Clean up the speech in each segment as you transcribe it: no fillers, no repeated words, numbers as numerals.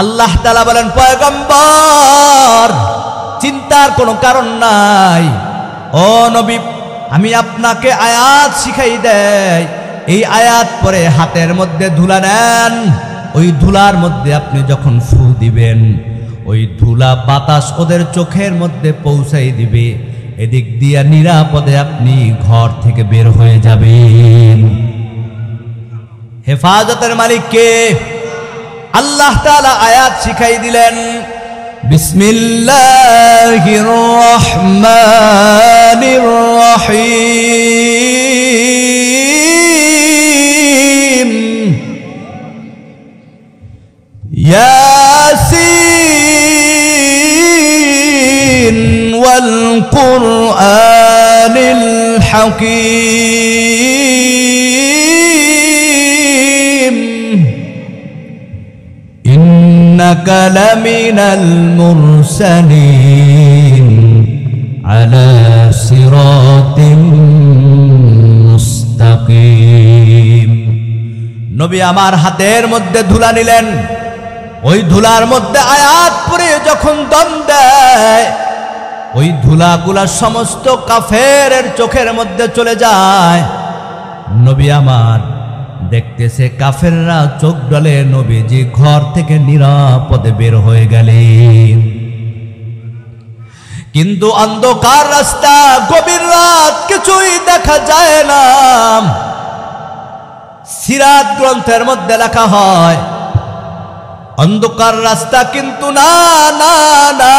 আল্লাহ তাআলা বলেন, পয়গম্বর চিন্তার কোনো কারণ নাই। ও নবী, আমি আপনাকে আয়াত শিখাই দেই। এই আয়াত পরে হাতের মধ্যে ধুলা নেন, ওই ধুলার মধ্যে আপনি যখন ফু দিবেন, ওই ধুলা বাতাস ওদের চোখের মধ্যে পৌঁছাই দিবে। এদিক দিয়া নিরাপদে আপনি ঘর থেকে বের হয়ে যাবেন। হেফাজতের মালিক কে? আল্লাহ তাআলা আয়াত শিখাই দিলেন, বিসমিল্লাহির রহমানির রহিম, ইয়াসিন ওয়াল কুরআনিল হাকীম, ইন্নাকা লামিনাল মুরসালিন আলা সিরাতিন মুস্তাকিম। নবী আমার হাতের মধ্যে ধুলা নিলেন, ওই ধুলার মধ্যে আয়াত পড়ে যখন দম দেয়, ওই ধুলাগুলা সমস্ত কাফেরের চোখের মধ্যে চলে যায়। নবী আমার দেখতেছে কাফেররা চোখ ডলে, নবীজি ঘর থেকে নিরাপদে বের হয়ে গেলেন। কিন্তু অন্ধকার রাস্তা, গভীর রাত, কিছুই দেখা যায় না। সিরাত গ্রন্থের মধ্যে লেখা হয় অন্ধকার রাস্তা, কিন্তু না না না।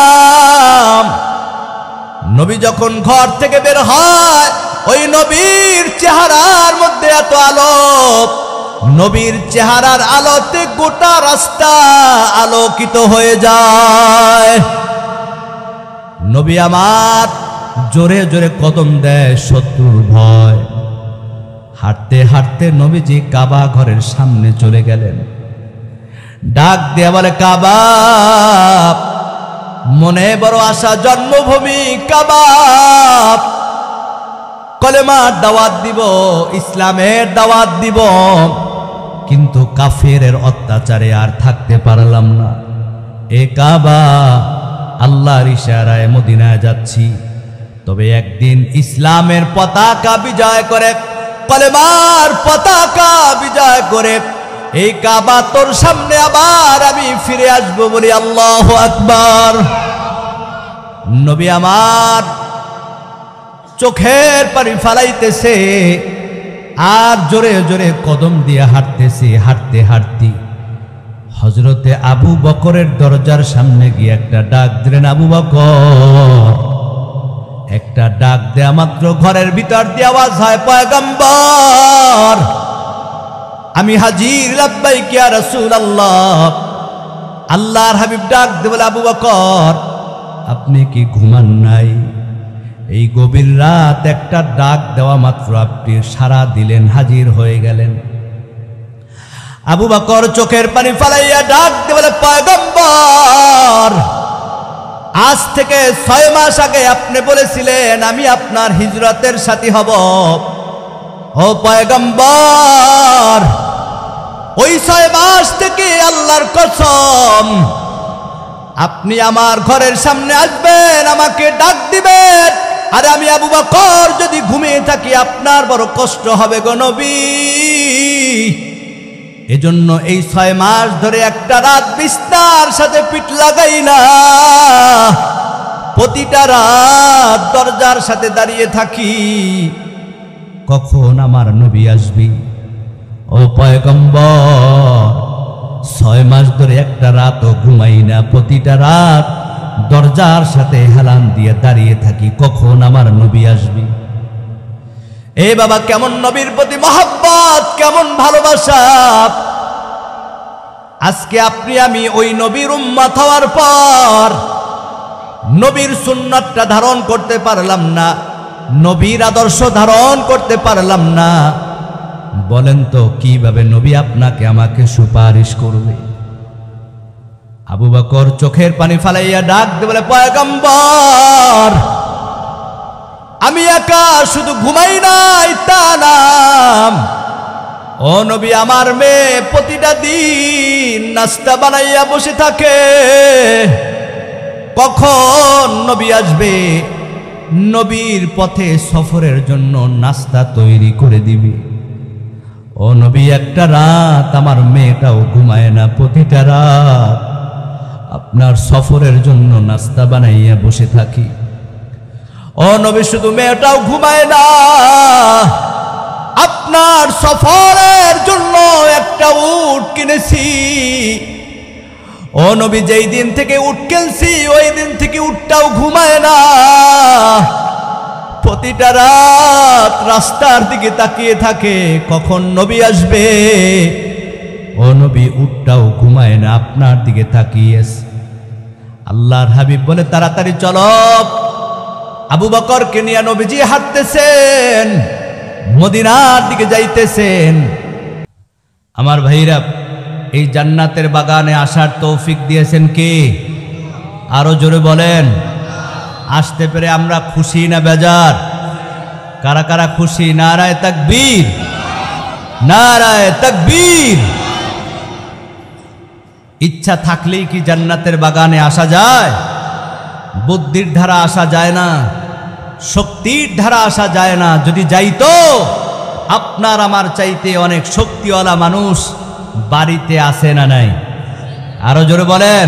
নবী যখন ঘর থেকে বের হয়, ওই নবীর চেহারার মধ্যে এত আলো, নবীর চেহারার আলোতে গোটা রাস্তা আলোকিত হয়ে যায়। নবী আমার জোরে জোরে কদম দেয় শত্রুর ভয়। হাঁটতে হাঁটতে নবীজি কাবা ঘরের সামনে চলে গেলেন। ডাক দিয়ে বলে, কাবা, মনে বড় আশা, জন্মভূমি কাবা, কলেমার দাওয়াত দিব, ইসলামের দাওয়াত দিব, কিন্তু কাফেরের অত্যাচারে আর থাকতে পারলাম না। এ কাবা, আল্লাহর ইশারায় মদিনায় যাচ্ছি, তবে একদিন ইসলামের পতাকা বিজয় করে, কলেমার পতাকা বিজয় করে এই কাবা তোর সামনে আবার আমি ফিরে আসবো বলি আল্লাহু আকবার। নবী আমার চোখের পানি ফালাইতেছে আর জোরে জোরে কদম দিয়ে হাঁটতেছে। হাঁটতে হাঁটতে হযরতে আবু বকরের দরজার সামনে গিয়ে একটা ডাক দিলেন, আবু বকর। একটা ডাক দেয়া মাত্র ঘরের ভিতর দিয়ে আওয়াজ হয়, পয়গম্বর আমি হাজির, লাব্বাইক ইয়া রাসূলুল্লাহ। আল্লাহর হাবিব ডাক দিয়ে বলে, আবু বকর আপনি কি ঘুমান নাই? এই গভীর রাত একটা ডাক দেওয়া মাত্র আপনি সাড়া দিলেন, হাজির হয়ে গেলেন। আবু বকর চোখের পানি ফালাইয়া ডাক দিয়ে বলে, পয়গম্বর আজ থেকে 6 মাস আগে আপনি বলেছিলেন আমি আপনার হিজরতের সাথী হব। ও পয়গম্বর, ওই 6 মাস থেকে আল্লাহর কসম আপনি আমার ঘরের সামনে আসবেন, আমাকে ডাক দিবেন, আর আমি আবু বকর যদি ঘুমিয়ে থাকি আপনার বড় কষ্ট হবে গো নবী। এজন্য এই 6 মাস ধরে একটা রাত বিছনার সাথে পিঠ লাগাই না, প্রতিটা রাত দরজার সাথে দাঁড়িয়ে থাকি, কখন আমার নবী আসবি। ও পয়গম্বর 6 মাস ধরে একটা রাতও ঘুমাই না, প্রতিটা রাত দরজার সাথে হেলান দিয়ে দাঁড়িয়ে থাকি, কখন আমার নবী আসবি। এ বাবা, কেমন নবীর প্রতি মহব্বত, কেমন ভালোবাসা। আজকে আপনি আমি ওই নবীর উম্মত হওয়ার পর নবীর সুন্নাতটা ধারণ করতে পারলাম না, নবীর আদর্শ ধারণ করতে পারলাম না। বলেন তো কিভাবে নবী আপনাকে আমাকে সুপারিশ করবে? আবু বকর চোখের পানি ফালাইয়া ডাক দিয়ে বলে, পয়গম্বর আমি একা শুধু ঘুমাই নাই তা না, ও নবী, আমার মেয়ে প্রতিটা দিন নাস্তা বানাইয়া বসে থাকে, কখন নবী আসবে, নবীর পথে সফরের জন্য নাস্তা তৈরি করে দিবি। ও নবী, একটা রাত আমার মেয়েটাও ঘুমায় না, প্রতিটা রাত আপনার সফরের জন্য নাস্তা বানাইয়া বসে থাকি। ও নবী, শুধু মেয়েটাও ঘুমায় না, আপনার সফরের জন্য একটা উট কিনেছি। ও নবী, যেই দিন থেকে উট কিনছি ওই দিন থেকে উটটাও ঘুমায় না, প্রতিটা রাত রাস্তার দিকে তাকিয়ে থাকে কখন নবী আসবে। ও নবী, উটটাও ঘুমায় না, আপনার দিকে তাকিয়ে আছে। আল্লাহর হাবিব বলে, তাড়াতাড়ি চলো। আবু বকরকে নিয়ে নবীজি হাঁটতেছেন, মদিনার দিকে যাইতেছেন। আমার ভাইরা, এই জান্নাতের বাগানে আসার তৌফিক দিয়েছেন কে? আরো জোরে বলেন। আসতে পেরে আমরা খুশি না বেজার? কারা কারা খুশি? নারায়ে তাকবীর, নারায়ে তাকবীর। ইচ্ছা থাকলেই কি জান্নাতের বাগানে আসা যায়? বুদ্ধির ধারা আসা যায় না, শক্তির ধারা আসা যায় না। যদি যাইতো, আপনার আমার চাইতে অনেক শক্তিওয়ালা মানুষ বাড়িতে আসে না নাই? আরো জোরে বলেন।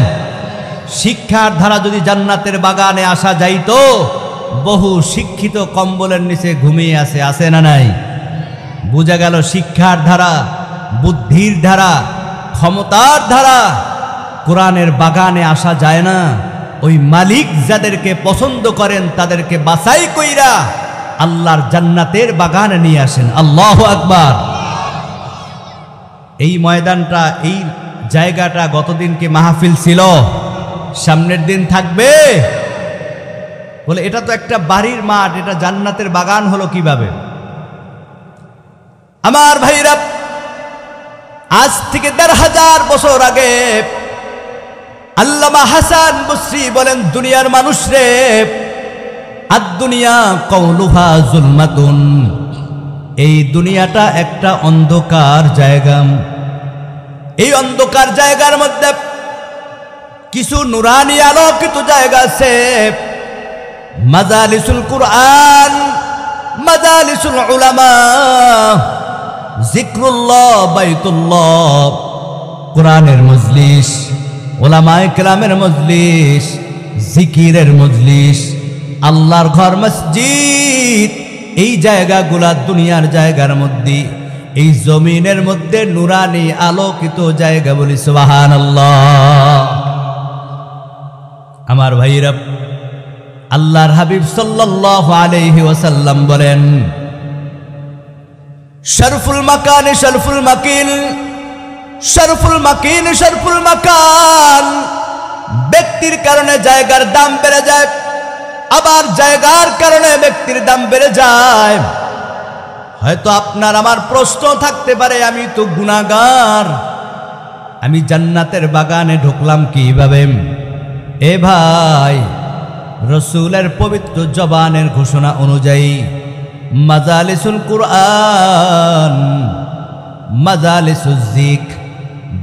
শিক্ষার ধারা যদি জান্নাতের বাগানে আসা যাইতো, বহু শিক্ষিত কম্বলের নিচে ঘুমিয়ে আসে না নাই? বোঝা গেল শিক্ষার ধারা, বুদ্ধির ধারা, ক্ষমতার ধারা কোরআনের বাগানে আসা যায় না। ওই মালিক যাদেরকে পছন্দ করেন তাদেরকে বাছাই কইরা আল্লাহর জান্নাতের বাগানে নিয়ে আসেন। আল্লাহু আকবার। এই ময়দানটা, এই জায়গাটা গতদিনকে মাহফিল ছিল, সামনের দিন থাকবে? বলে এটা তো একটা বাড়ির মাঠ, এটা জান্নাতের বাগান হলো কিভাবে? আমার ভাইরা, আজ থেকে ১৫০০ বছর আগে আল্লামা হাসান বসরি বলেন, দুনিয়ার মানুষ রে, আদ-দুনিয়া কওলুহা যুলমাতুন, এই দুনিয়াটা একটা অন্ধকার জায়গা। এই অন্ধকার জায়গার মধ্যে কিছু নুরানি আলোকিত জায়গা আছে। মাজালিসুল কুরআন, মাজালিসুল উলামা, জিক্রুল্লাহ, বাইতুল্লাহ, কোরআনের মজলিস, উলামায়ে কেরামের মজলিস, জিকিরের মজলিস, আল্লাহর ঘর মসজিদ। এই জায়গাগুলা দুনিয়ার জায়গার মধ্যে, এই জমিনের মধ্যে নুরানি আলোকিত জায়গা। বলি সুবহানাল্লাহ। আমার ভাইরা, আল্লাহর হাবিব সাল্লাল্লাহু আলাইহি ওয়াসাল্লাম বলেন, শরফুল মাকান শরফুল মাকিন, শরফুল মাকিন শরফুল মাকান। ব্যক্তির কারণে জায়গার দাম বেড়ে যায়, আবার জায়গার কারণে ব্যক্তির দাম বেড়ে যায়। হয়তো আপনার আমার প্রশ্ন থাকতে পারে, আমি তো গুনাহগার, আমি জান্নাতের বাগানে ঢুকলাম কিভাবে? এ ভাই, রসূলের পবিত্র জবানের ঘোষণা অনুযায়ী মাজালিসুল কুরআন, মাজালিসুল যিকর,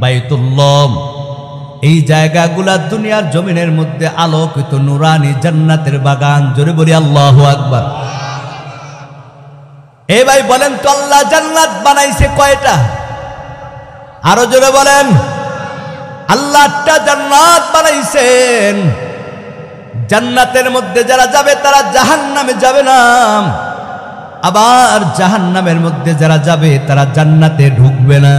বাইতুল্লাহ, এই জায়গাগুলা দুনিয়ার জমিনের মধ্যে আলোকিত নুরানি জান্নাতের বাগান। জোরে বলি আল্লাহু আকবার। এ ভাই বলেন তো, আল্লাহ জান্নাত বানাইছে কয়টা? আরো জোরে বলেন। আল্লাহ 8টা জান্নাত বানাইছেন। জান্নাতের মধ্যে যারা যাবে তারা জাহান্নামে যাবে না, আবার জাহান্নামের মধ্যে যারা যাবে তারা জান্নাতে ঢুকবে না।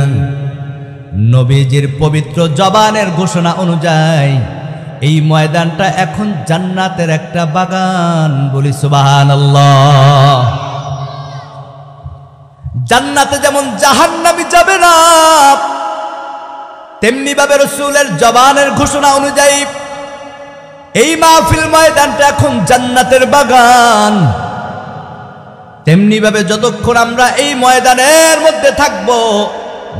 নবীজির পবিত্র জবানের ঘোষণা অনুযায়ী এই ময়দানটা এখন জান্নাতের একটা বাগান। বলি সুবহানাল্লাহ। জান্নাতে যেমন জাহান্নামী যাবে না, তেমনি ভাবে রাসূলের জবানের ঘোষণা অনুযায়ী এই মাহফিল ময়দানটা এখন জান্নাতের বাগান। তেমনি ভাবে যতক্ষণ আমরা এই ময়দানের মধ্যে থাকব,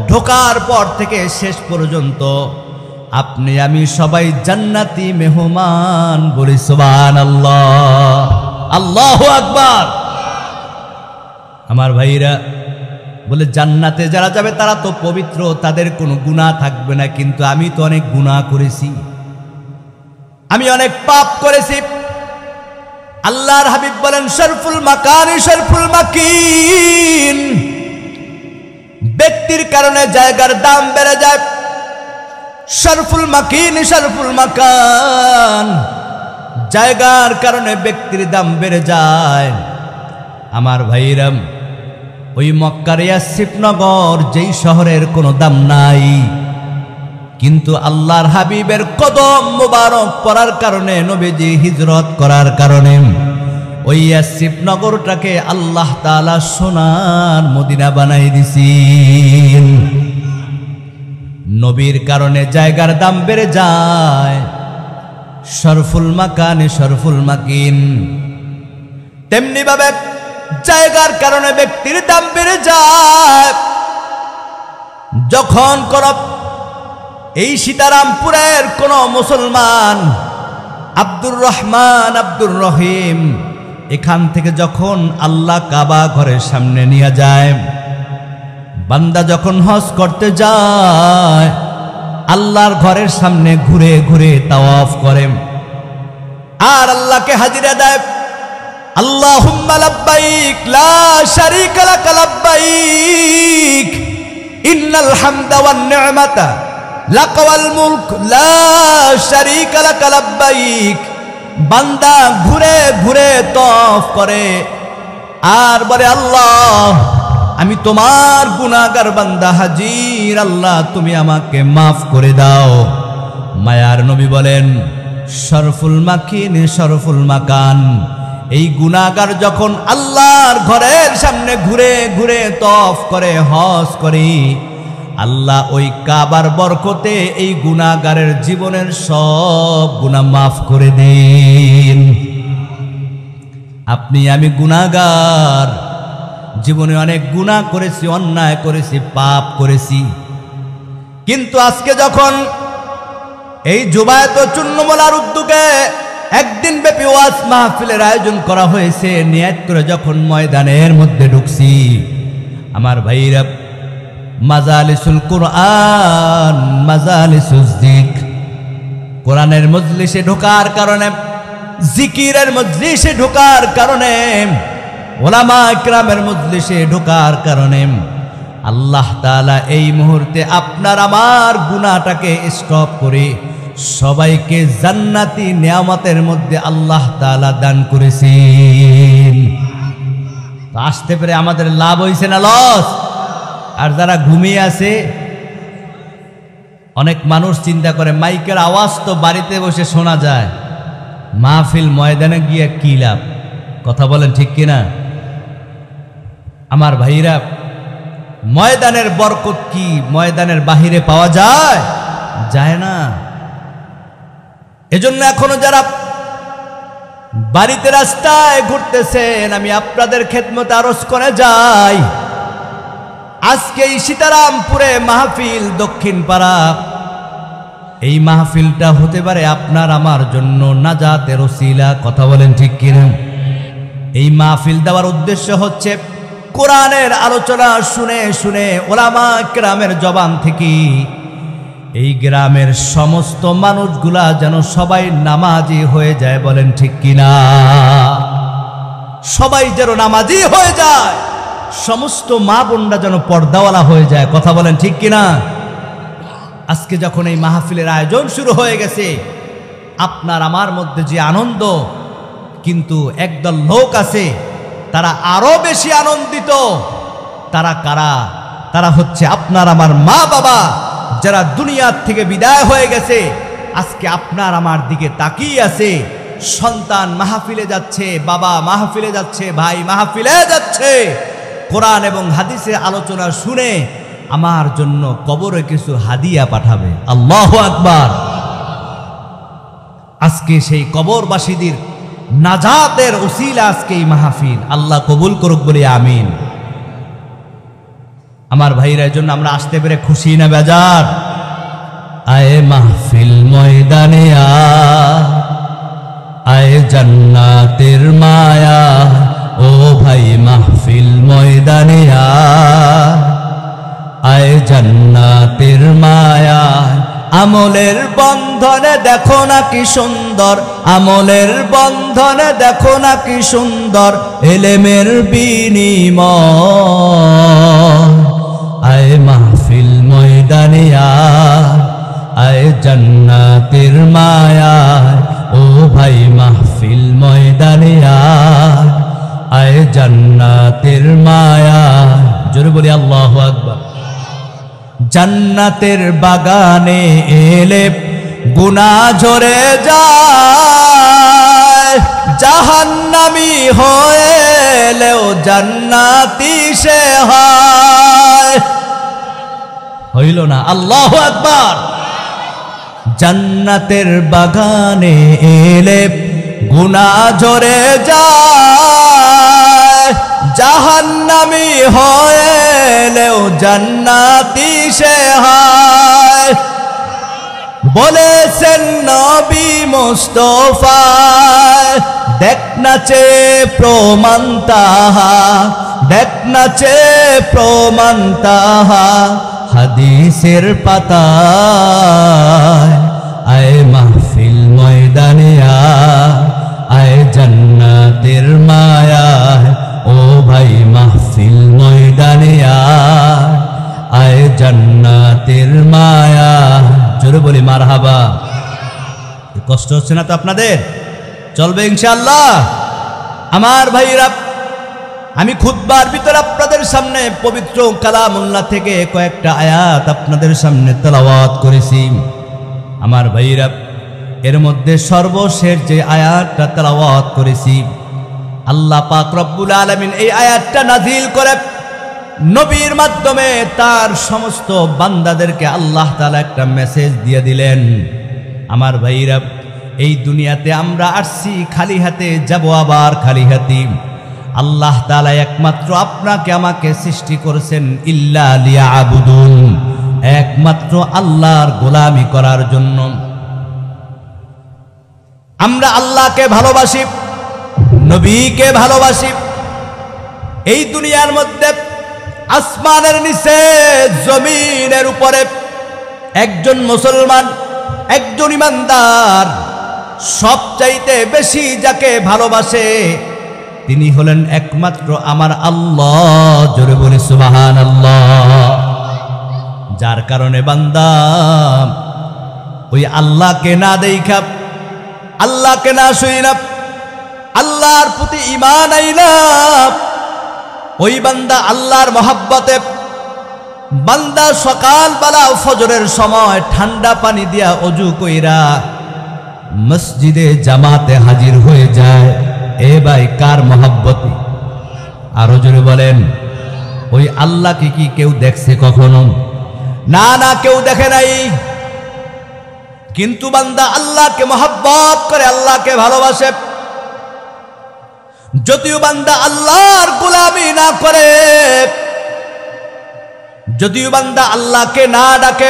ঢোকার পর থেকে শেষ পর্যন্ত আপনি আমি সবাই জান্নাতি মেহমান। বলি সুবহানাল্লাহ, আল্লাহু আকবার। আমার ভাইরা, বলে জান্নাতে যারা যাবে তারা তো পবিত্র, তাদের কোনো গুনাহ থাকবে না, কিন্তু আমি তো অনেক গুনাহ করেছি, আমি অনেক পাপ করেছি। আল্লাহর হাবিব বলেন শরফুল মাকানি শরফুল মাকিন, ব্যক্তির কারণে জায়গার দাম বেড়ে যায়। শরফুল মাকিন শরফুল মাকান, জায়গার কারণে ব্যক্তির দাম বেড়ে যায়। আমার ভাইরাম, ওই মক্কার ইয়াসরিব নগর যেই শহরের কোনো দাম নাই, কিন্তু আল্লাহর হাবিবের কদম মোবারক পড়ার কারণে, নবীজি হিজরত করার কারণে ওই ইয়াসরিব নগরটাকে আল্লাহ তাআলা সোনার মদিনা বানাই দিছেন। নবীর কারণে জায়গার দাম বেড়ে যায়। শরফুল মাকানে শরফুল মাকিন, তেমনি ভাবে জায়গার কারণে ব্যক্তির দাম বেড়ে যায়। যখন কোন এই সীতারামপুরের কোন মুসলমান আব্দুর রহমান আব্দুর রহিম এখান থেকে যখন আল্লাহ কাবা ঘরের সামনে নিয়ে যায়, বান্দা যখন হজ করতে যায় আল্লাহর ঘরের সামনে ঘুরে ঘুরে তাওয়াফ করে আর আল্লাহকে হাজিরা দেয়, আল্লাহুম্মা লাব্বাইক লা শারীকা লাক লাব্বাইক ইন্নাল হামদা ওয়ান নি'মাতা লাক ওয়াল মুলক লা শারীকা লাক লাব্বাইক। বান্দা ঘুরে ঘুরে তাওয়াফ করে আর বলে আল্লাহ আমি তোমার গুনাহগার বান্দা হাজির, আল্লাহ তুমি আমাকে মাফ করে দাও। মায়ার নবী বলেন শরফুল মাকিন শরফুল মাকান, এই গুনাহগার যখন আল্লাহর ঘরের সামনে ঘুরে ঘুরে তাওয়াফ করে হজ করে, আল্লাহ ওই কাবার বরকতে এই গুনাহগারের জীবনের সব গুনাহ মাফ করে দেন। আপনি আমি গুনাহগার, জীবনে অনেক গুনাহ করেছি, অন্যায় করেছি, পাপ করেছি, কিন্তু আজকে যখন এই জুবায়েত চুন্নমলার উদ্যোগে একদিন ব্যাপী ওয়াজ মাহফিলের আয়োজন করা হয়েছে, নিয়ত করে যখন ময়দানের মধ্যে ঢুকছি, আমার ভাইরা মাজালিসুল কোরআন মাজালিসুজ যিকর, কোরআনের মজলিসে ঢোকার কারণে, জিকিরের মজলিসে ঢোকার কারণে, ওলামা ইকরামের মজলিসে ঢোকার কারণে আল্লাহ তাআলা এই মুহূর্তে আপনার আমার গুনাহটাকে স্টপ করে সবাইকে জান্নাতি নিয়ামতের মধ্যে আল্লাহ তাআলা দান করেছেন। আসতে পেরে আমাদের লাভ হয়েছে না লস? আর যারা ঘুমিয়ে আছে, অনেক মানুষ চিন্তা করে মাইকের আওয়াজ তো বাড়িতে বসে শোনা যায়, মাহফিল ময়দানে গিয়ে কি লাভ? কথা বলেন ঠিক কিনা? আমার ভাইরা, ময়দানের বরকত কি ময়দানের বাহিরে পাওয়া যায়? যায় না। এজন্য এখনো যারা বাড়িতে রাস্তায় ঘুরতেছেন, আমি আপনাদের খেদমতে আরজ করে যাই, আজকে এই সীতারামপুরে মাহফিল দক্ষিণ পাড়া, এই মাহফিলটা হতে পারে আপনার আমার জন্য নাজাতের ওসিলা। কথা বলেন ঠিক কিনা? এই মাহফিল দেওয়ার উদ্দেশ্য হচ্ছে কোরআনের আলোচনা শুনে শুনে ওলামা কেরামের জবান থেকে এই গ্রামের সমস্ত মানুষগুলা যেন সবাই নামাজি হয়ে যায়। বলেন ঠিক কিনা? সবাই যেন নামাজি হয়ে যায়, সমস্ত মা বোনরা যেন পর্দাওয়ালা হয়ে যায়। কথা বলেন ঠিক কিনা? আজকে যখন এই মাহফিলের আয়োজন শুরু হয়ে গেছে, আপনার আমার মধ্যে যে আনন্দ, কিন্তু একদল লোক আছে তারা আরো বেশি আনন্দিত। তারা কারা? তারা হচ্ছে আপনার আমার মা বাবা, যারা দুনিয়ার থেকে বিদায় হয়ে গেছে, আজকে আপনার আমার দিকে তাকিয়ে আছে। সন্তান মাহফিলে যাচ্ছে, বাবা মাহফিলে যাচ্ছে, ভাই মাহফিলে যাচ্ছে, কোরআন এবং হাদিসের আলোচনা শুনে আমার জন্য কবরে কিছু হাদিয়া পাঠাবে। আল্লাহু আকবার। আজকে সেই কবরবাসীদের নাজাতের উসিলা আজকে এই মাহফিল, আল্লাহ কবুল করুক বলে আমিন। আমার ভাইরা, এর জন্য আমরা আসতে পেরে খুশি না বেজার? আয়ে মাহফিল ময়দানে আয়ে জান্নাতের মায়া, ও ভাই মাহফিল ময়দানে আয় জান্নাতের মায়ায় আমলের বন্ধনে দেখো না কি সুন্দর, আমলের বন্ধনে দেখো না কি সুন্দর ইলমের বিনিময়। আয় মাহফিল ময়দানে আয় জান্নাতের মায়ায়, ও ভাই মাহফিল ময়দানে আয় জান্নাতের মায়ায়। জোরে বলি আল্লাহু আকবার। জান্নাতের বাগানে এলে গুনাহ ঝরে যায়, জাহান্নামী হয়েলেও জান্নাতি সে হয়। হইল না? আল্লাহু আকবার। জান্নাতের বাগানে এলে গুনাহ ঝরে যায়, জাহান্নামী হয়েলেও জান্নাতি সে হয়। বলেছেন নবী মুস্তাফা, দেখ নাচে প্রমাণ তাহা, দেখ নাচে প্রমাণ তাহা হাদিসের পাতায়। আয় মাহফিল ময়দানে আয় জান্নাতের মায়ায়, ও ভাই মাহফিল ময়দানে আয় জান্নাতের মায়া। জোরে বলি মারহাবা। কষ্ট হচ্ছে না তো আপনাদের? চলবে ইনশাআল্লাহ। আমার ভাইরা, আমি খুতবার ভিতরে আপনাদের সামনে পবিত্র কালামুল্লাহ থেকে কয়েকটা আয়াত আপনাদের সামনে তেলাওয়াত করেছি। আমার ভাইরা, এর মধ্যে সর্বশেষ যে আয়াতটা তেলাওয়াত করেছি, আল্লাহ পাক রব্বুল আলামিন এই আয়াতটা নাজিল করে নবীর মাধ্যমে তার সমস্ত বান্দাদেরকে আল্লাহ তাআলা একটা মেসেজ দিয়ে দিলেন। আমার ভাইরা, এই দুনিয়াতে আমরা আসছি খালি হাতে, যাব আবার খালি হাতে। আল্লাহ তাআলা একমাত্র আপনাকে আমাকে সৃষ্টি করেছেন ইল্লা লিয়াবুদুন, একমাত্র আল্লাহর গোলামি করার জন্য। আমরা আল্লাহকে ভালোবাসি, নবীকে ভালোবাসি। এই দুনিয়ার মধ্যে আসমানের নিচে জমিনের উপরে একজন মুসলমান, একজন ইমানদার সবচাইতে বেশি যাকে ভালোবাসে তিনি হলেন একমাত্র আমার আল্লাহ। জোরে বলি সুবহানাল্লাহ। যার কারণে বান্দা ওই আল্লাহকে না দেখা, আল্লাহকে না শুইনা, আল্লাহর প্রতি ঈমান আইনা, ওই বান্দা আল্লাহর মহব্বতে বান্দা সকালবেলা ফজরের সময় ঠান্ডা পানি দিয়া অজু কইরা মসজিদে জামাতে হাজির হয়ে যায়। এ ভাই কার মহব্বতে? আরো জোরে বলেন। ওই আল্লাহকে কি কেউ দেখছে কখনো? না না, কেউ দেখে নাই। কিন্তু বান্দা আল্লাহকে মহব্বত করে, আল্লাহকে ভালোবাসে। যদিও বান্দা আল্লাহর গোলামি না করে, যদিও বান্দা আল্লাহকে না ডাকে,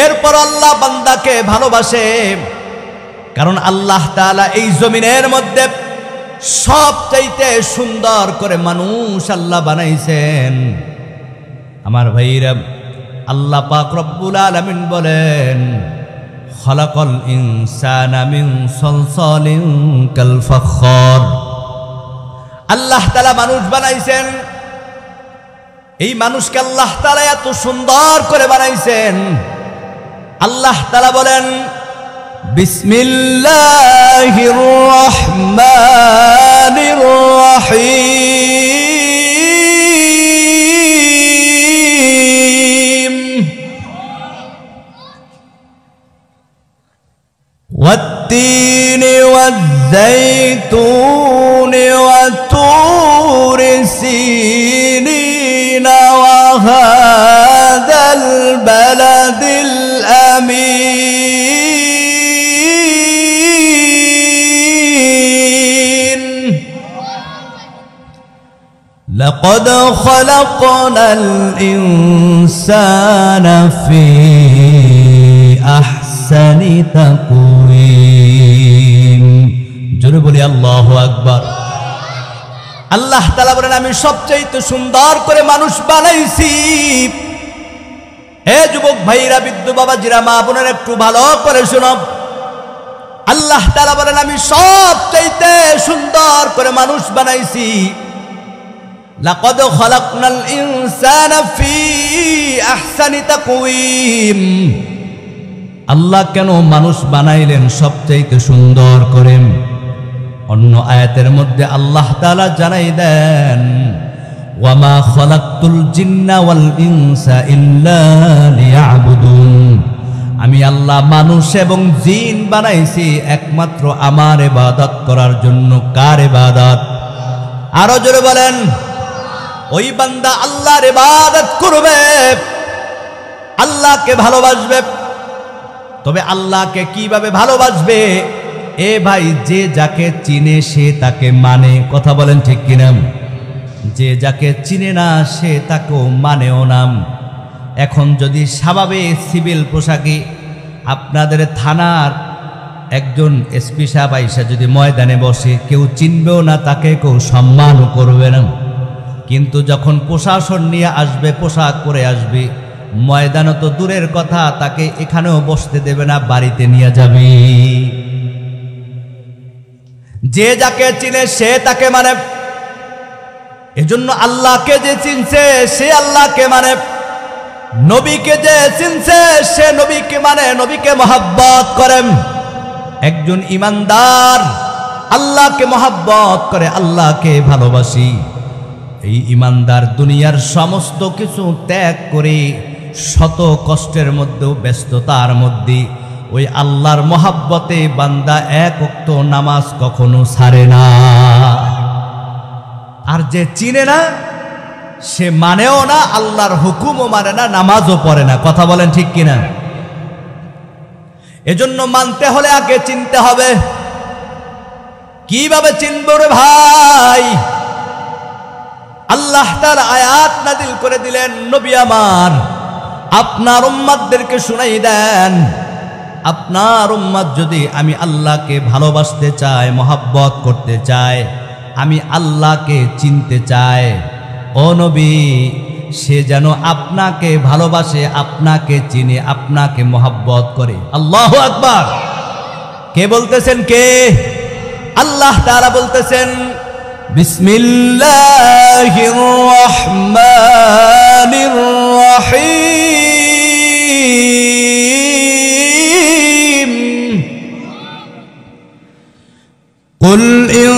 এরপর আল্লাহ বান্দাকে ভালোবাসে। কারণ আল্লাহ তাআলা এই জমিনের মধ্যে সবচাইতে সুন্দর করে মানুষ আল্লাহ বানাইছেন। আমার ভাইরা, আল্লাহ পাক রব্বুল আলামিন বলেন, খালাকাল ইনসানা মিন সালসালিন কাল ফাখর। আল্লাহ তাআলা মানুষ বানাইছেন। এই মানুষকে আল্লাহ তাআলা এত সুন্দর করে বানাইছেন। আল্লাহ তাআলা বলেন, বিসমিল্লাহির রহমানির রহিম। والتين والزيتون وطور سينين وهذا البلد الأمين لقد خلقنا الإنسان في أحسن تقويم। জোরে বলি আল্লাহু আকবার। আল্লাহ তাআলা বলেন আমি সবচেয়ে সুন্দর করে মানুষ বানাইছি। হে যুবক ভাইরা, বৃদ্ধ বাবাজিরা, মা বোনেরা, একটু ভালো করে শোনো। আল্লাহ তাআলা বলেন আমি সবচেয়ে সুন্দর করে মানুষ বানাইছি। লাকাদ খালাকনাল ইনসানা ফি আহসানি তাকওয়িম। আল্লাহ কেন মানুষ বানাইলেন সবচেয়ে সুন্দর করে? অন্য আয়াতের মধ্যে আল্লাহ তাআলা জানাই দেন, ওয়ামা খালাকতুল জিন্না ওয়াল ইনসা ইল্লা লিয়াবুদুন। আমি আল্লাহ মানুষ এবং জিন বানাইছি একমাত্র আমার ইবাদত করার জন্য। কার ইবাদত? আরো জোরে বলেন। ওই বান্দা আল্লাহর ইবাদত করবে, আল্লাহকে ভালোবাসবে। তবে আল্লাহকে কিভাবে ভালোবাসবে? এ ভাই, যে যাকে চিনে সে তাকে মানে। কথা বলেন ঠিক কিনা? যে যাকে চিনে না সে তাকেও মানেও না। এখন যদি স্বাভাবিক সিভিল পোশাকে আপনাদের থানার একজন এসপি সাহেব আইসা যদি ময়দানে বসে, কেউ চিনবেও না তাকে, কেউ সম্মানও করবে না। কিন্তু যখন প্রশাসন নিয়ে আসবে, পোশাক পরে আসবে, ময়দানে তো দূরের কথা, তাকে এখানেও বসতে দেবে না, বাড়িতে নিয়ে যাবে। যে যাকে চিনে সে তাকে মানে। এজন্য আল্লাহকে যে চিনছে সে আল্লাহকে মানে, নবীকে যে চিনছে সে নবীকে মানে, নবীকে মহব্বত করেন। একজন ইমানদার আল্লাহকে মহব্বত করে, আল্লাহকে ভালোবাসি। এই ইমানদার দুনিয়ার সমস্ত কিছু ত্যাগ করে শত কষ্টের মধ্যেও, ব্যস্ততার মধ্যে ওই আল্লাহর মহব্বতে বান্দা এক ওয়াক্ত নামাজ কখনো ছাড়ে না। আর যে চিনে না সে মানেও না, আল্লাহর হুকুমও মানে না, নামাজও পড়ে না। কথা বলেন ঠিক কিনা? এজন্য মানতে হলে আগে চিনতে হবে। কিভাবে চিনব রে ভাই? আল্লাহ তাআলা আয়াত নাযিল করে দিলেন, নবী আমার আপনার উম্মতদেরকে শুনাই দেন, আপনার উম্মত যদি আমি আল্লাহকে ভালোবাসতে চায়, মহব্বত করতে চায়, আমি আল্লাহকে চিনতে চাই, ও নবী সে যেন আপনাকে ভালোবাসে, আপনাকে চিনে, আপনাকে মহব্বত করে। আল্লাহু আকবার। কে বলতেছেন? কে? আল্লাহ তাআলা বলতেছেন, বিসমিল্লাহির রহমানির রহিম। কুল ইন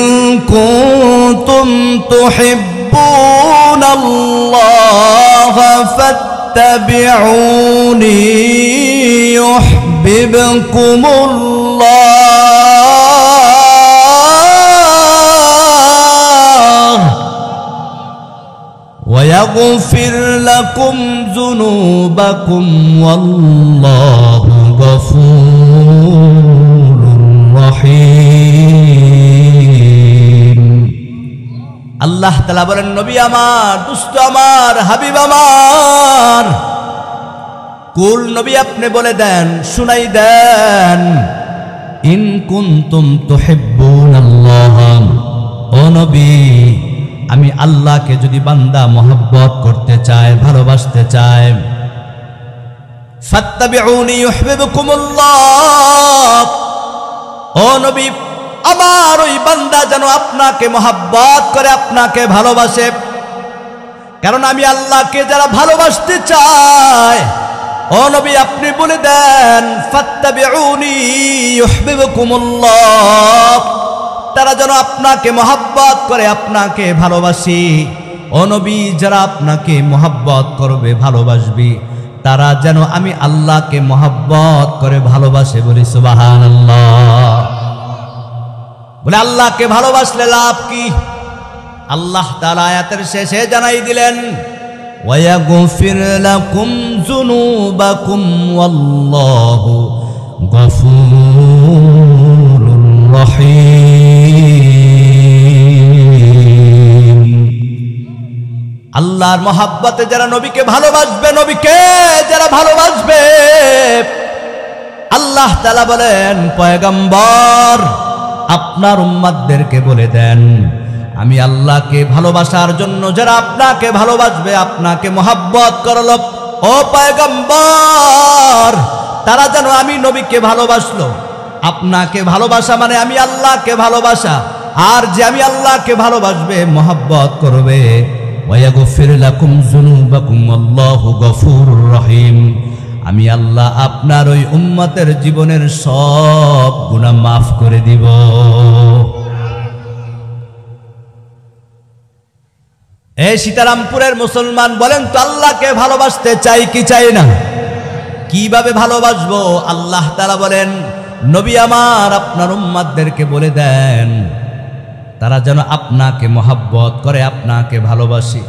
কুনতুম তুহিব্বুনাল্লাহা ফাত্তাবিউনি ইউহিব্বুকুমুল্লাহ ওয়া ইয়াগফির লাকুম যুনুবাকুম ওয়াল্লাহু গফুরুর রহিম। আল্লাহ তাআলা বলেন, নবী আমার, দোস্ত আমার, হাবিব আমার, কুল নবী আপনি বলে দেন, শুনাই দেন, ইন কুনতুম তুহিব্বুনাল্লাহ, ও নবী আমি আল্লাহকে যদি বান্দা মহব্বত করতে চায়, ভালোবাসতে চায়, ফাত্তাবিউনি ইউহিব্বুকুমুল্লাহ, ও নবী আমার ওই বান্দা যেন আপনাকে মহব্বত করে, আপনাকে ভালোবাসে। কারণ আমি আল্লাহকে যারা ভালোবাসতে চায়, ও নবী আপনি বলে দেন, ফাত্তাবিউনি ইউহিব্বুকুমুল্লাহ, তারা যেন আপনাকে মহব্বত করে, আপনাকে ভালোবাসি। ও নবী যারা আপনাকে মহব্বত করবে, ভালোবাসবে, তারা যেন আমি আল্লাহকে মহব্বত করে ভালোবাসে। বলি সুবহানাল্লাহ। বলে আল্লাহকে ভালোবাসলে লাভ কি? আল্লাহ তাআলা আয়াতের শেষে জানাই দিলেন, ওয়া ইয়াগফির লাকুম যুনুবাকুম ওয়াল্লাহু গফুরুর রহিম। আল্লাহর মহব্বতে যারা নবীকে ভালোবাসবে, নবীকে যারা ভালোবাসবে, আল্লাহ তাআলা বলেন, পয়গম্বর আপনার উম্মতদেরকে বলে দেন, আমি আল্লাহকে ভালোবাসার জন্য যারা আপনাকে ভালোবাসবে, আপনাকে মহব্বত করলো, ও পয়গম্বর তারা যেন আমি নবীকে ভালোবাসলো। আপনাকে ভালোবাসা মানে আমি আল্লাহকে ভালোবাসা, আর যে আমি আল্লাহকে ভালোবাসবে, মহব্বত করবে, ওয়ায়াগফির লাকুম যুনুবাকুম আল্লাহু গফুরুর রহিম, আমি আল্লাহ আপনার ওই উম্মতের জীবনের সব গুনাহ মাফ করে দিব। এই সীতারামপুরের মুসলমান বলেন তো, আল্লাহকে ভালোবাসতে চাই কি চাই না? কিভাবে ভালোবাসবো? আল্লাহ তাআলা বলেন, নবী আমার আপনার উম্মতদেরকে বলে দেন তারা যেন আপনাকে মহব্বত করে, আপনাকে ভালোবাসে।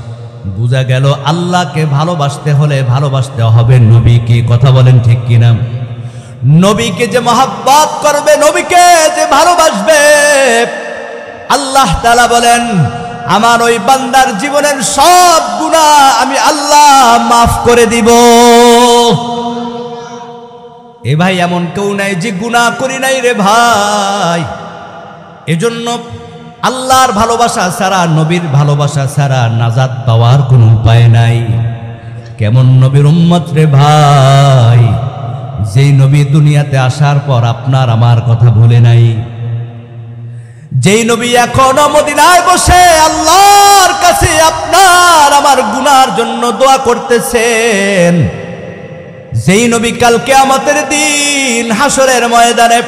বুঝা গেল আল্লাহকে ভালোবাসতে হলে ভালোবাসতে হবে নবীকে। কথা বলেন ঠিক কিনা? নবীকে যে মহব্বত করবে, নবীকে যে ভালোবাসবে, আল্লাহ তাআলা বলেন আমার ওই বান্দার জীবনের সব গুনাহ আমি আল্লাহ মাফ করে দিব। এ ভাই এমন কেউ নাই যে গুনাহ করি নাই রে ভাই। এজন্য আল্লাহর ভালোবাসা ছাড়া, নবীর ভালোবাসা ছাড়া নাজাত পাওয়ার কোনো উপায় নাই। কেমন নবীর উম্মত রে ভাই, যেই নবী দুনিয়াতে আসার পর আপনার আমার কথা ভুলে নাই, যেই নবী এখনো মদিনায় বসে আল্লাহর কাছে আপনার আমার গুনার জন্য দোয়া করতেছেন, যেই নবী কাল কিয়ামতের দিন হাসরের ময়দানে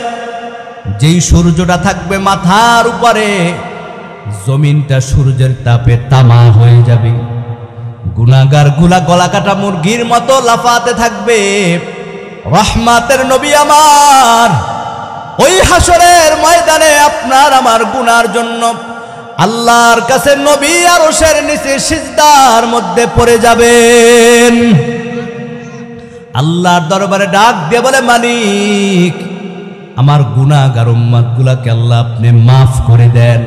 যেই সূর্যটা থাকবে মাথার উপরে, জমিনটা সূর্যের তাপে তামা হয়ে যাবে, গুনাহগার গুলা গলা কাটা মুরগির মতো লাফাতে থাকবে, রহমাতের নবী আমার ওই হাসরের ময়দানে আপনার আমার গুনার জন্য আল্লাহর কাছে নবী আরশের নিচে সিজদার মধ্যে পড়ে যাবেন। আল্লাহর দরবারে ডাক দিয়ে বলে, মালিক আমার গুনাহগার উম্মতগুলোকে আল্লাহ আপনি মাফ করে দেন।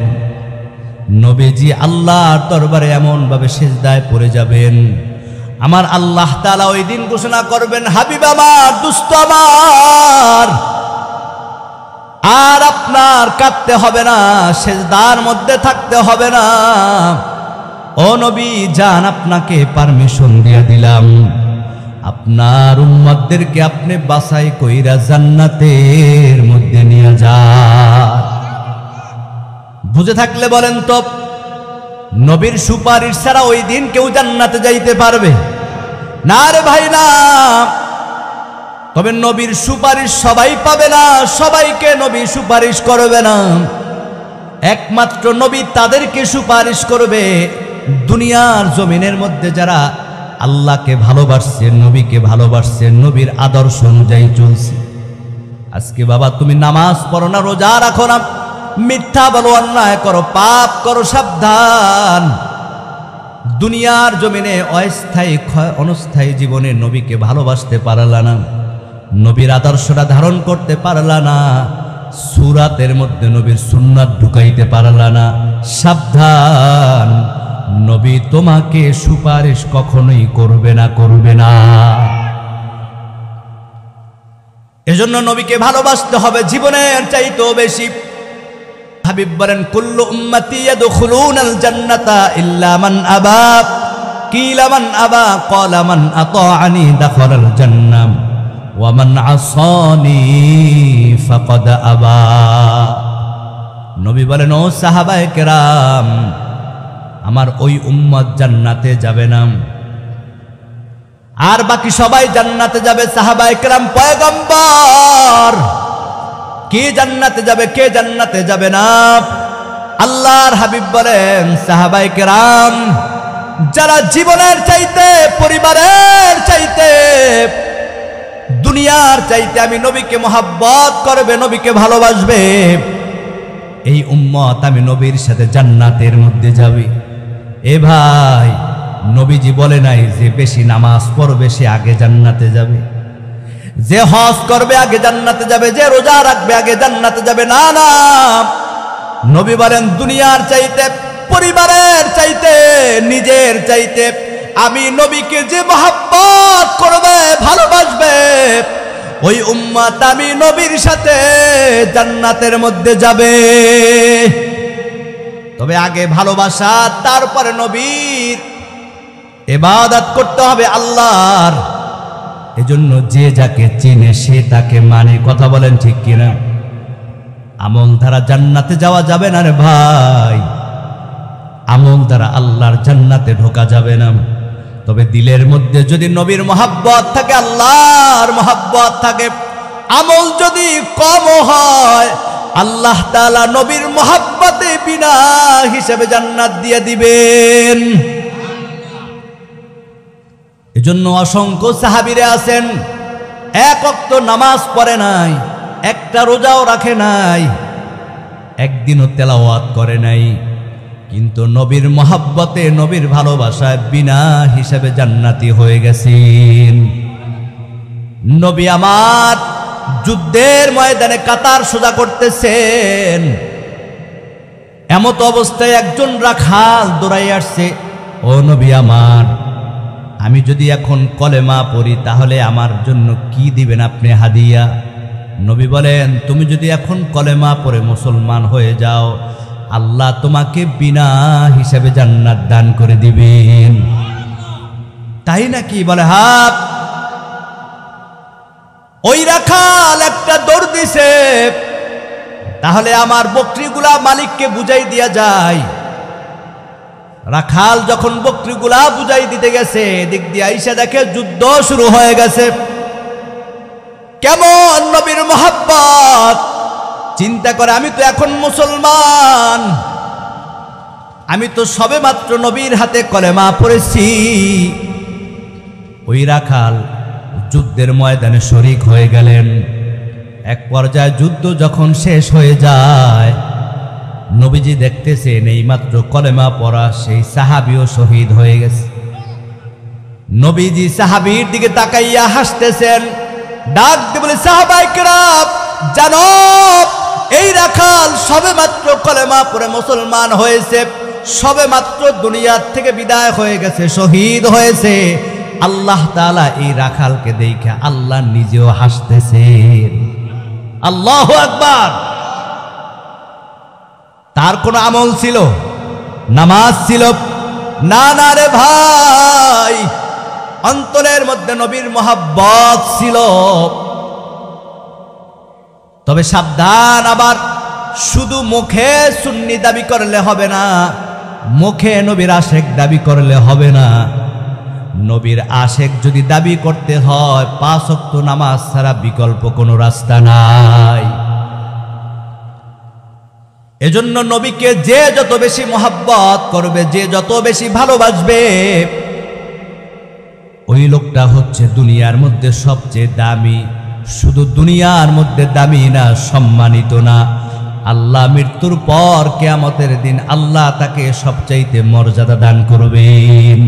নবীজি আল্লাহর দরবারে এমন ভাবে সিজদায় পড়ে যাবেন, আমার আল্লাহ তাআলা ওই দিন ঘোষণা করবেন, হাবিব আমার, দুষ্ট আমার, আর আপনার কাঁদতে হবে না, সিজদার মধ্যে থাকতে হবে না। ও নবী যান, আপনাকে পারমিশন দিয়ে দিলাম, আপনার উম্মতদেরকে আপনি বাছাই কইরা জান্নাতের মধ্যে নিয়ে যান। বুঝে থাকলে বলেন তো, নবীর সুপারিশ ছাড়া ওই দিন কেউ জান্নাতে যাইতে পারবে না রে ভাই না। তবে নবীর সুপারিশ সবাই পাবে না, সবাইকে নবী সুপারিশ করবে না। একমাত্র নবী তাদেরকে সুপারিশ করবে দুনিয়ার জমিনের মধ্যে যারা আল্লাহকে ভালোবাসছেন, নবীকে ভালোবাসছেন, নবীর আদর্শ অনুযায়ী চলছে। আজকে বাবা তুমি নামাজ পড়ো না, রোজা রাখো না, মিথ্যা বলো, অন্যায় করো, পাপ করো, সাবধান। দুনিয়ার জমিনে অস্থায়ী অনস্থায়ী জীবনে নবীকে ভালোবাসতে পারলা না, নবীর আদর্শটা ধারণ করতে পারলা না, সূরাতের মধ্যে নবীর সুন্নাত ঢুকাইতে পারলা না, সাবধান, নবী তোমাকে সুপারিশ কখনোই করবে না, করবে না। এজন্য নবীকে ভালোবাসতে হবে জীবনের চাইতেও বেশি। হাবিব বলেন, কুল্লু উম্মতি ইয়াদখুলুনাল জান্নাতা ইল্লা মান আবা, কিলা মান আবা, ক্বালা মান আতাআনি দাখালাল জান্নাহ ওয়া মান আসানি ফাকাদ আবা। নবী বলেন, ও সাহাবায়ে কেরাম, আমার ওই উম্মত জান্নাতে যাবে না, আর বাকি সবাই জান্নাতে যাবে। সাহাবায়ে কেরাম, পয়গম্বর কে জান্নাতে যাবে, কে জান্নাতে যাবে না? আল্লাহর হাবিব বলেন, সাহাবায়ে কেরাম যারা জীবনের চাইতে, পরিবারের চাইতে, দুনিয়ার চাইতে আমি নবীকে মহব্বত করবে, নবীকে ভালোবাসবে, এই উম্মত আমি নবীর সাথে জান্নাতের মধ্যে যাবে। এ ভাই, নবীজি বলে নাই যে বেশি নামাজ পড়বে সে আগে জান্নাতে যাবে, যে হজ করবে আগে জান্নাতে যাবে, যে রোজা রাখবে আগে জান্নাতে যাবে। না না, নবী বলেন দুনিয়ার চাইতে, পরিবারের চাইতে, নিজের চাইতে আমি নবীকে যে মহব্বত করবে, ভালোবাসবে, ওই উম্মত আমি নবীর সাথে জান্নাতের মধ্যে যাবে। তবে আগে ভালোবাসা, তারপরে নবীর ইবাদত করতে হবে আল্লাহর। এজন্য যে যাকে চিনে সে তাকে মানে। কথা বলেন ঠিক কিনা? আমল দ্বারা জান্নাতে যাওয়া যাবে না রে ভাই, আমল দ্বারা আল্লাহর জান্নাতে ঢোকা যাবে না। তবে দিলের মধ্যে যদি নবীর মহাব্বত থাকে, আল্লাহর মহাব্বত থাকে, আমল যদি কম হয়, আল্লাহ তাআলা নবীর মহাব্বতে বিনা হিসেবে জান্নাত দিয়ে দিবেন। এজন্য অসংখ্য সাহাবীরা আছেন এক ওয়াক্ত নামাজ পড়ে নাই, একটা রোজাও রাখে নাই, একদিনও তেলাওয়াত করে নাই, কিন্তু নবীর মহাব্বতে, নবীর ভালোবাসায় বিনা হিসেবে জান্নাতি হয়ে গেছেন। নবী আমার যুদ্ধের ময়দানে কাতার সোজা করতেছেন, এমত অবস্থায় একজন রাখাল দৌড়াই আসছে, ও নবী আমার, আমি যদি এখন কলেমা পড়ি তাহলে আমার জন্য কি দিবেন আপনি হাদিয়া? নবী বলেন, তুমি যদি এখন কলেমা পড়ে মুসলমান হয়ে যাও, আল্লাহ তোমাকে বিনা হিসেবে জান্নাত দান করে দিবেন। তাই নাকি? বলে হ্যাঁ। ওই রাখাল একটা দৌড় দিছে, তাহলে আমার বকরিগুলা মালিককে বুঝাই দিয়া যায়। রাখাল যখন বকরিগুলা বুঝাই দিতে গেছে, দিক দিয়ে আইসা দেখে যুদ্ধ শুরু হয়ে গেছে। কেমন নবীর মহাব্বত! চিন্তা করে, আমি তো এখন মুসলমান, আমি তো সবে মাত্র নবীর হাতে কলেমা পড়েছি। ওই রাখাল যুদ্ধের ময়দানে শরীক হয়ে গেলেন। এক পর্যায়ে যুদ্ধ যখন শেষ হয়ে যায়, নবীজি দেখতেছেন এইমাত্র কলেমা পড়া সেই সাহাবীও শহীদ হয়ে গেছে। নবীজি সাহাবীর দিকে তাকাইয়া হাসতেছেন, ডাক দিয়ে বলে, সাহাবায়ে কেরাম জানো, এই রাখাল সবে মাত্র কলেমা পড়ে মুসলমান হয়েছে, সবে মাত্র দুনিয়ার থেকে বিদায় হয়ে গেছে, শহীদ হয়েছে। আল্লাহ তাআলা এই রাখালকে দেখে আল্লাহ নিজেও হাসতেছেন। আল্লাহু আকবার! তার কোন আমল ছিল? নামাজ ছিল না? না রে ভাই, অন্তরের মধ্যে নবীর মহাব্বত ছিল। তবে সাবধান, আবার শুধু মুখে সুন্নি দাবি করলে হবে না, মুখে নবীর আশেক দাবি করলে হবে না। নবীর আশেক যদি দাবি করতে হয়, 5 ওয়াক্ত নামাজ ছাড়া বিকল্প কোনো রাস্তা নাই। এজন্য নবীকে যে যত বেশি মহাব্বত করবে, যে যত বেশি ভালোবাসবে, ওই লোকটা হচ্ছে দুনিয়ার মধ্যে সবচেয়ে দামি। শুধু দুনিয়ার মধ্যে দামি না, সম্মানিত না, আল্লাহ মৃত্যুর পর কিয়ামতের দিন আল্লাহ তাকে সবচাইতে মর্যাদা দান করবেন।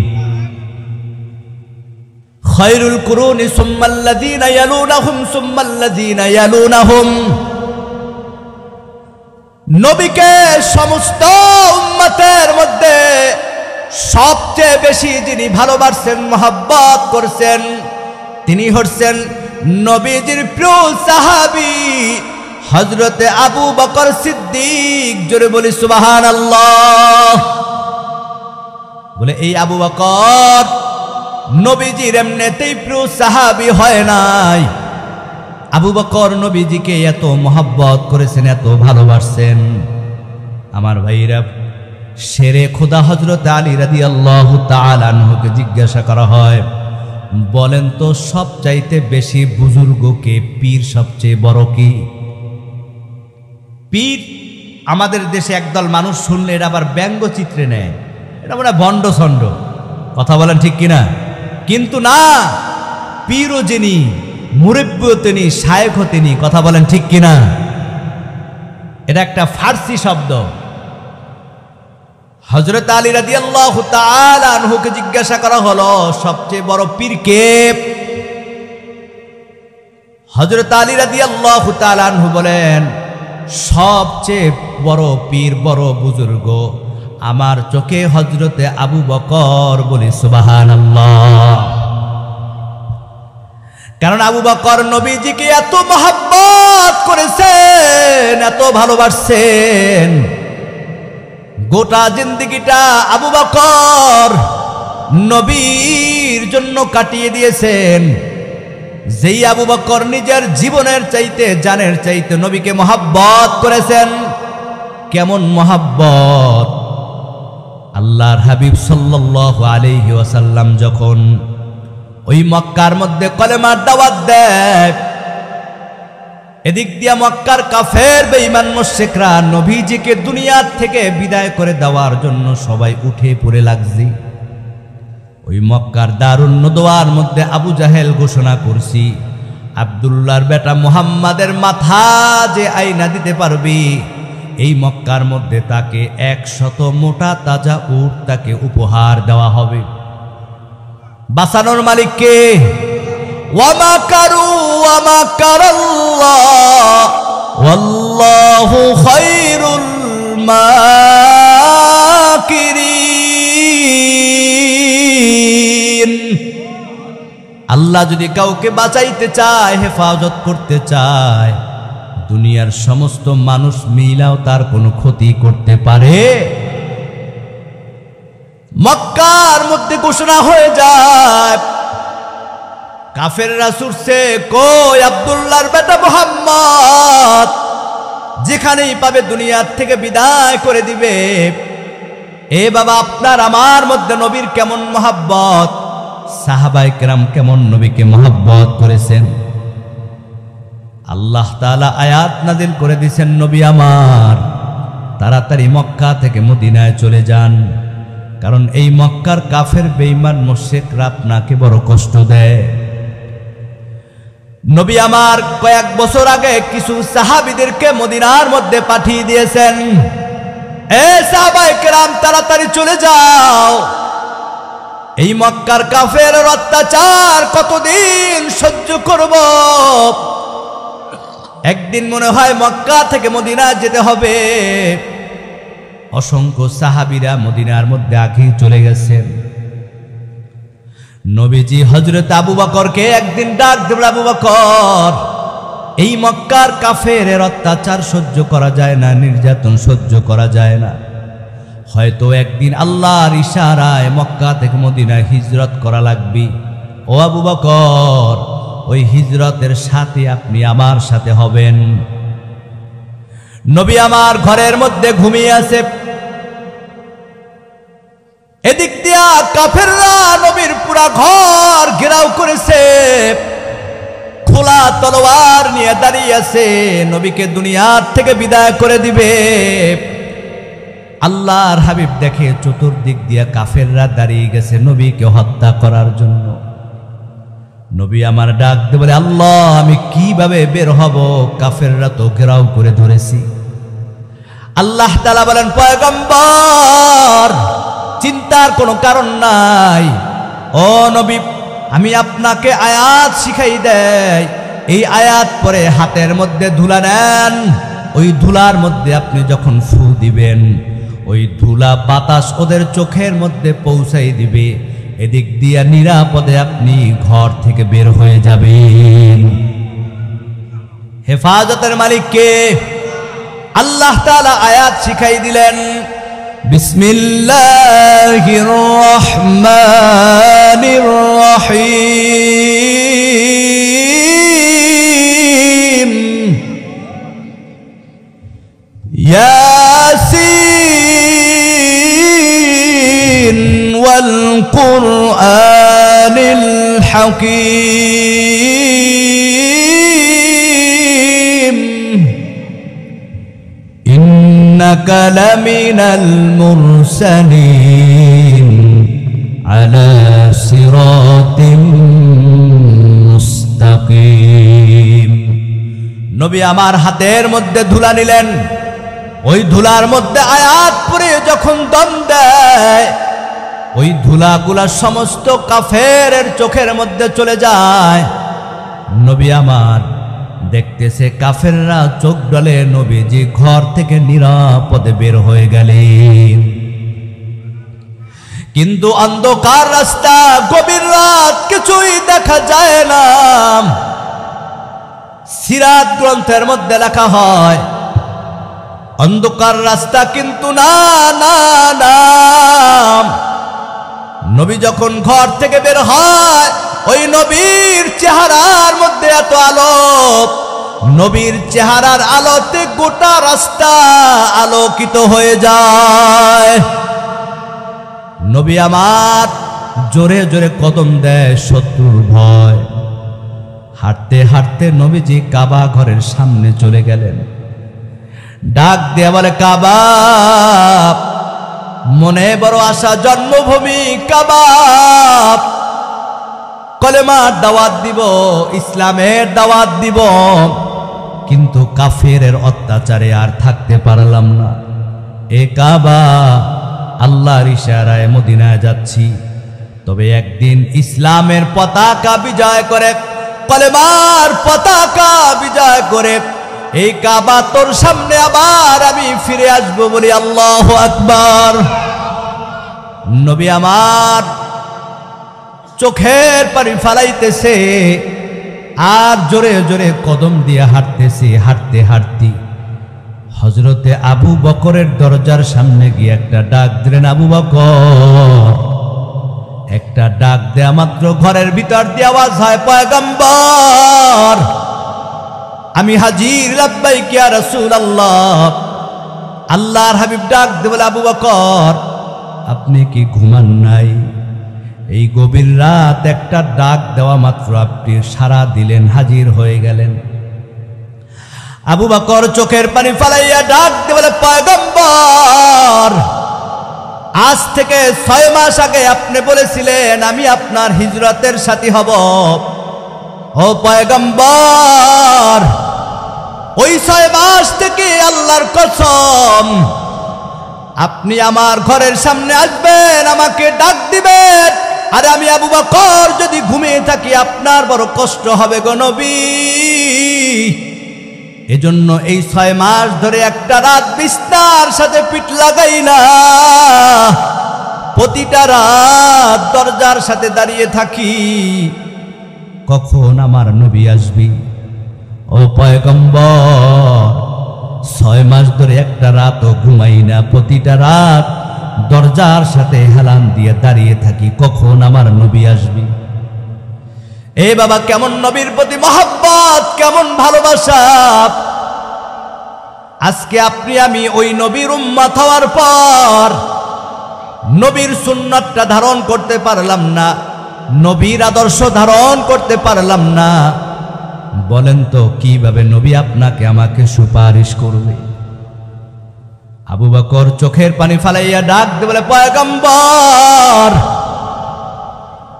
খায়রুল কুরুনি সুম্মাল্লাযীনা ইয়ালুনাহুম সুম্মাল্লাযীনা ইয়ালুনাহুম। নবীকে সমস্ত উম্মতের মধ্যে সবচেয়ে বেশি যিনি ভালোবাসেন, মহব্বত করছেন, তিনি হচ্ছেন নবীজির প্রিয় সাহাবী হযরতে আবু বকর সিদ্দিক। জোরে বলি সুবহানাল্লাহ। বলে এই আবু বকর নবীজির এমনিতেই প্রিয় সাহাবী হয় নাই, আবু বকর নবীজিকে এত মহব্বত করেছেন, এত ভালোবাসছেন। আমার ভাইরা, শেরে খোদা হযরত আলী রাদিয়াল্লাহু তাআলা আনহুকে জিজ্ঞাসা করা হয়, বলেন তো সবচাইতে বেশি বুজুর্গকে পীর সবচেয়ে বড় কি? পীর আমাদের দেশে একদল মানুষ শুনলে এটা আবার ব্যঙ্গচিত্রে নেয়, এটা মানে ভণ্ড ছন্ড। কথা বলেন ঠিক কিনা? কিন্তু না, পীরও যিনি, মুরব্বিও তিনি, শায়েখও তিনি। কথা বলেন ঠিক কিনা? এটা একটা ফার্সি শব্দ। হযরত আলী রাদিয়াল্লাহু তাআলা আনহুকে জিজ্ঞাসা করা হলো, সবচেয়ে বড় পীর কে? হযরত আলী রাদিয়াল্লাহু তাআলা আনহু বলেন, সবচেয়ে বড় পীর, বড় বুজুর্গ আমার চোখে হযরতে আবু বকর। বলি সুবহানাল্লাহ। কারণ আবু বকর নবীজিকে এত মহব্বত করেছেন, এত ভালোবাসছেন, গোটা জিন্দেগিটা আবু বকর নবীর জন্য কাটিয়ে দিয়েছেন। যেই আবু বকর নিজের জীবনের চাইতে জানের চাইতে নবীকে মহব্বত করেছেন। কেমন মহব্বত! আল্লাহর হাবিব সাল্লাল্লাহু আলাইহি ওয়াসাল্লাম যখন ওই মক্কার মধ্যে কলেমার দাওয়াত দেয়, এদিক দিয়া মক্কার কাফের বেঈমান মুশরিকরা নবীজিকে দুনিয়া থেকে বিদায় করে দেওয়ার জন্য সবাই উঠে পড়ে লাগছে। ওই মক্কার দারুন নদওয়ার মধ্যে আবু জাহেল ঘোষণা করছি, আব্দুল্লাহর বেটা মুহাম্মাদের মাথা যে আইনা দিতে পারবি, এই মক্কার মধ্যে তাকে 100 মোটা তাজা উট তাকে উপহার দেওয়া হবে। বাঁচানোর মালিক কে? ওয়ামা কারু ওয়ামা কারাল্লাহ ওয়াল্লাহু খায়রুল মাকিরিন। আল্লাহ যদি কাউকে বাঁচাইতে চায়, হেফাজত করতে চায়, দুনিয়ার সমস্ত মানুষ মিলাও তার কোনো ক্ষতি করতে পারে? মক্কার মধ্যে ঘোষণা হয়ে যায়, কাফেররা ছুটছে, কই আব্দুল্লাহর বেটা মুহাম্মদ, যেখানেই পাবে দুনিয়ার থেকে বিদায় করে দিবে। এ বাবা, আপনার আমার মধ্যে নবীর কেমন মহব্বত, সাহাবায়ে কেরাম কেমন নবীকে মহব্বত করেছেন। আল্লাহ তাআলা আয়াত নাযিল করে দিয়েছেন, নবী আমার তাড়াতাড়ি মক্কা থেকে মদিনায় চলে যান, কারণ এই মক্কার কাফের বেঈমান মুশরিকরা আপনাকে বড় কষ্ট দেয়। নবী আমার কয়েক বছর আগে কিছু সাহাবীদেরকে মদিনার মধ্যে পাঠিয়ে দিয়েছেন, এ সাহাবায়ে কেরাম তাড়াতাড়ি চলে যাও, এই মক্কার কাফের অত্যাচার কতদিন সহ্য করব? একদিন মনে হয় মক্কা থেকে মদিনা যেতে হবে। অসংখ্য সাহাবীরা মদিনার মধ্যে আগে চলে গেছেন। নবীজি হযরত আবু বকরকে একদিন ডাক দিলেন, আবু বকর, এই মক্কার কাফেরের অত্যাচার সহ্য করা যায় না, নির্যাতন সহ্য করা যায় না, হয়তো একদিন আল্লাহর ইশারায় মক্কা থেকে মদিনায় হিজরত করা লাগবে। ও আবু বকর, ওই হিজরতের সাথে আপনি আমার সাথে হবেন। নবী আমার ঘরের মধ্যে ঘুমিয়ে আছে, এদিক দিয়া কাফেররা নবীর পুরা ঘর ঘেরাও করেছে, খোলা তলোয়ার নিয়ে দাঁড়িয়ে আছে, নবীকে দুনিয়ার থেকে বিদায় করে দিবে। আল্লাহর হাবিব দেখে চতুর্দিক দিয়া কাফেররা দাঁড়িয়ে গেছে নবীকে হত্যা করার জন্য। নবী আমার ডাক দিয়ে বলে, আল্লাহ, আমি কিভাবে বের হব? কাফেররা তো ঘেরাও করে ধরেছি। আল্লাহ তাআলা বলেন, পয়গম্বর, চিন্তার কোনো কারণ নাই। ও নবী, আমি আপনাকে আয়াত শিখাই দেই, এই আয়াত পরে হাতের মধ্যে ধুলা নেন, ওই ধুলার মধ্যে আপনি যখন ফু দিবেন, ওই ধুলা বাতাস ওদের চোখের মধ্যে পৌঁছাই দিবে, এদিক দিয়া নিরাপদে আপনি ঘর থেকে বের হয়ে যাবেন। হেফাজতের মালিক কে? আল্লাহ তাআলা আয়াত শিখাই দিলেন, বিসমিল্লাহির রহমানির রহিম, ইয়াসিন ওয়াল কুরআনিল হাকীম, ইন্নাকা লামিনাল মুরসালিন আলা সিরাতিম মুস্তাকিম। নবী আমার হাতের মধ্যে ধুলা নিলেন, ওই ধুলার মধ্যে আয়াত পড়ে যখন দম দেয়, ওই ধুলাগুলা সমস্ত কাফেরের চোখের মধ্যে চলে যায়। নবী আমার দেখতেছে কাফেররা চোখ ডলে, নবীজি ঘর থেকে নিরাপদে বের হয়ে গেলেন। কিন্তু অন্ধকার রাস্তা, গভীর রাত, কিছুই দেখা যায় না। সিরাত গ্রন্থের মধ্যে লেখা হয়, অন্ধকার রাস্তা কিন্তু না না না। নবী যখন ঘর থেকে বের হয়, ওই নবীর চেহারার মধ্যে এত আলো, নবীর চেহারার আলোতে গোটা রাস্তা আলোকিত হয়ে যায়। নবী আমার জোরে জোরে কদম দেয় শত্রুর ভয়। হাঁটতে হাঁটতে নবীজি কাবা ঘরের সামনে চলে গেলেন। ডাক দেয়া বলে, কাবা, মনে বড় আশা, জন্মভূমি কাবা, কলেমার দাওয়াত দিব, ইসলামের দাওয়াত দিব, কিন্তু কাফেরের অত্যাচারে আর থাকতে পারলাম না। এ কাবা, আল্লাহর ইশারায় মদিনায় যাচ্ছি, তবে একদিন ইসলামের পতাকা বিজয় করে, কলেমার পতাকা বিজয় করে এই কাবা তোর সামনে আবার আমি ফিরে আসবো বলি আল্লাহু আকবার। নবী আমার চোখের পানি ফালাইতেছে আর জোরে জোরে কদম দিয়ে হাঁটতেছে। হাঁটতে হাঁটতে হযরতে আবু বকরের দরজার সামনে গিয়ে একটা ডাক দিলেন, আবু বকর। একটা ডাক দেয়া মাত্র ঘরের ভিতর দিয়ে আওয়াজ হয়, পয়গম্বর, আমি হাজির, লাব্বাইক ইয়া রাসূলুল্লাহ। আল্লাহর হাবিব ডাক দিয়ে বলে, আবু বকর, আপনি কি ঘুমান নাই? এই গভীর রাত একটা ডাক দেওয়া মাত্র আপনি সাড়া দিলেন, হাজির হয়ে গেলেন। আবু বকর চোখের পানি ফালাইয়া ডাক দিয়ে বলে, পয়গম্বর, আজ থেকে 6 মাস আগে আপনি বলেছিলেন আমি আপনার হিজরতের সাথী হব। ও পয়গম্বর, ওই 6 মাস থেকে আল্লাহর কসম আপনি আমার ঘরের সামনে আসবেন, আমাকে ডাক দিবেন, আর আমি আবু বকর যদি ঘুমিয়ে থাকি আপনার বড় কষ্ট হবে গো নবী। এজন্য এই 6 মাস ধরে একটা রাত বিছনার সাথে পিঠ লাগাই না, প্রতিটা রাত দরজার সাথে দাঁড়িয়ে থাকি, কখন আমার নবী আসবি। ও পয়গম্বর, 6 মাস ধরে একটা রাতও ঘুমাই না, প্রতিটা রাত দরজার সাথে হেলান দিয়ে দাঁড়িয়ে থাকি, কখন আমার নবী আসবি। এ বাবা, কেমন নবীর প্রতি মহব্বত, কেমন ভালোবাসা। আজকে আপনি আমি ওই নবীর উম্মত হওয়ার পর নবীর সুন্নাতটা ধারণ করতে পারলাম না, নবীর আদর্শ ধারণ করতে পারলাম না। বলেন তো কিভাবে নবী আপনাকে আমাকে সুপারিশ করবে? আবু বকর চোখের পানি ফালাইয়া ডাক দিয়ে বলে, পয়গম্বর,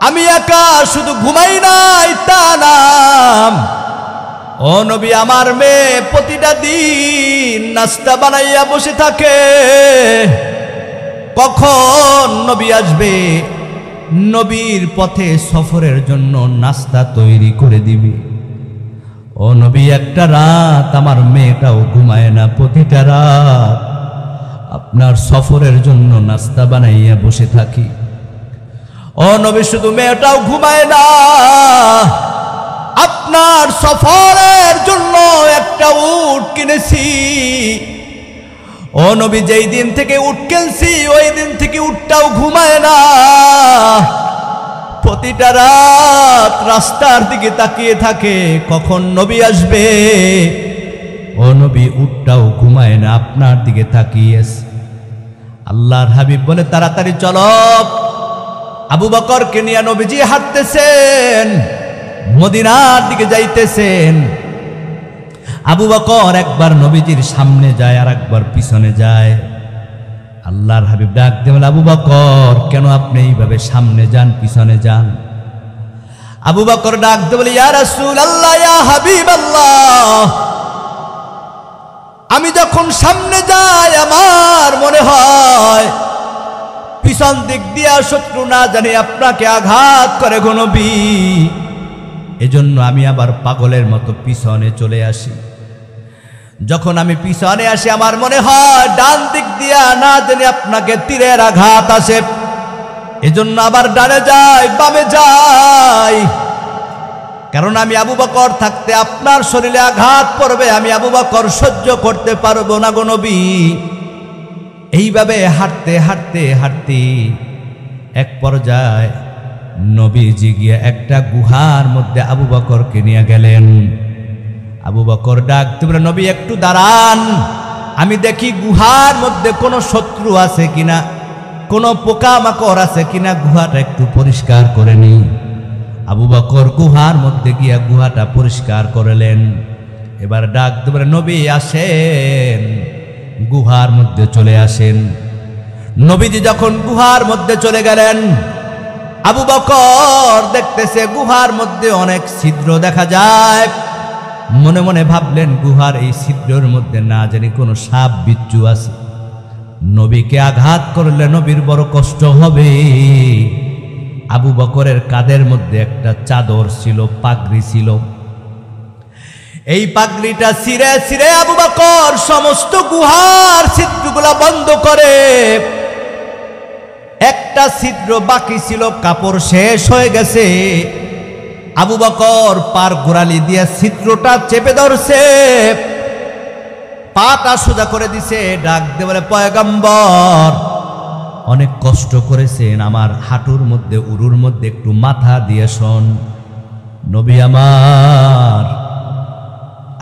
আমি একা শুধু ঘুমাই নাই তা না, ও নবী, আমার মেয়ে প্রতিটা দিন নাস্তা বানাইয়া বসে থাকে, কখন নবী আসবে, নবীর পথে সফরের জন্য নাস্তা তৈরি করে দিবি। ও নবী, একটা রাত আমার মেয়েটাও ঘুমায় না, প্রতিটা রাত আপনার সফরের জন্য নাস্তা বানাইয়া বসে থাকি। ও নবী, শুধু মেয়েটাও ঘুমায় না, আপনার সফরের জন্য একটা উট কিনেছি। ও নবী, যেই দিন থেকে উট কিনছি ওই দিন থেকে উটটাও ঘুমায় না, প্রতিটা রাত রাস্তার দিকে তাকিয়ে থাকে, কখন নবী আসবে। ও নবী, উটটাও ঘুমায় না, আপনার দিকে তাকিয়ে আছে। আল্লাহর হাবিব বলে, তাড়াতাড়ি চলো। আবু বকরকে নিয়ে নবীজি হাঁটতেছেন, মদিনার দিকে যাইতেছেন। আবু বকর একবার নবীজির সামনে যায় আর একবার পিছনে যায়। আল্লাহর হাবিব ডাক দিয়ে বলে, আবু বকর, কেন আপনি এইভাবে সামনে যান পিছনে যান? আবু বকর ডাক দিয়ে বলে, ইয়া রাসূলুল্লাহ, ইয়া হাবিবাল্লাহ, আমি যখন সামনে যাই আমার মনে হয় পিছন দিক দিয়া শত্রু না জানি আপনাকে আঘাত করে গো নবী। এজন্য আমি আবার পাগলের মতো পিছনে চলে আসি। যখন আমি পিছনে আসি আমার মনে হয় ডান দিক দিয়া না জানি আপনাকে তীরের আঘাত আসে, এজন্য আবার ডানে যাই, বামে যাই। কারণ আমি আবু বকর থাকতে আপনার শরীরে আঘাত পড়বে, আমি আবু বকর সহ্য করতে পারবো না গো নবী। এইভাবে হাঁটতে হাঁটতে হাঁটতে এক পর্যায়ে নবীজি গিয়ে একটা গুহার মধ্যে আবু বকরকে নিয়ে গেলেন। আবু বকর ডাকতে বলে, নবী একটু দাঁড়ান, আমি দেখি গুহার মধ্যে কোনো শত্রু আছে কিনা, কোনো পোকামাকড় আছে কিনা, গুহাটা একটু পরিষ্কার করে নি। আবু বকর গুহার মধ্যে গিয়া গুহাটা পরিষ্কার করলেন। এবার ডাকতে বলে, নবী আসেন, গুহার মধ্যে চলে আসেন। নবীজি যখন গুহার মধ্যে চলে গেলেন, আবু বকর দেখতেছে গুহার মধ্যে অনেক ছিদ্র দেখা যায়। মনে মনে ভাবলেন, গুহার এই ছিদ্রের মধ্যে না জানি কোনো সাপ বিচ্ছু আছে, নবীকে আঘাত করলে নবীর বড় কষ্ট হবে। আবু বকরের কাঁধের মধ্যে একটা চাদর ছিল, পাগড়ি ছিল। এই পাগড়িটা ছিঁড়ে ছিঁড়ে আবু বকর সমস্ত গুহার ছিদ্রগুলা বন্ধ করে। একটা ছিদ্র বাকি ছিল, কাপড় শেষ হয়ে গেছে। আবু বকর পার গোড়ালি দিয়ে ছিদ্রটা চেপে ধরছে, পাটা সোজা করে দিছে। ডাক দিয়ে বলে, পয়গম্বর অনেক কষ্ট করেছেন, আমার হাঁটুর মধ্যে উরুর মধ্যে একটু মাথা দিয়ে শোন। নবী আমার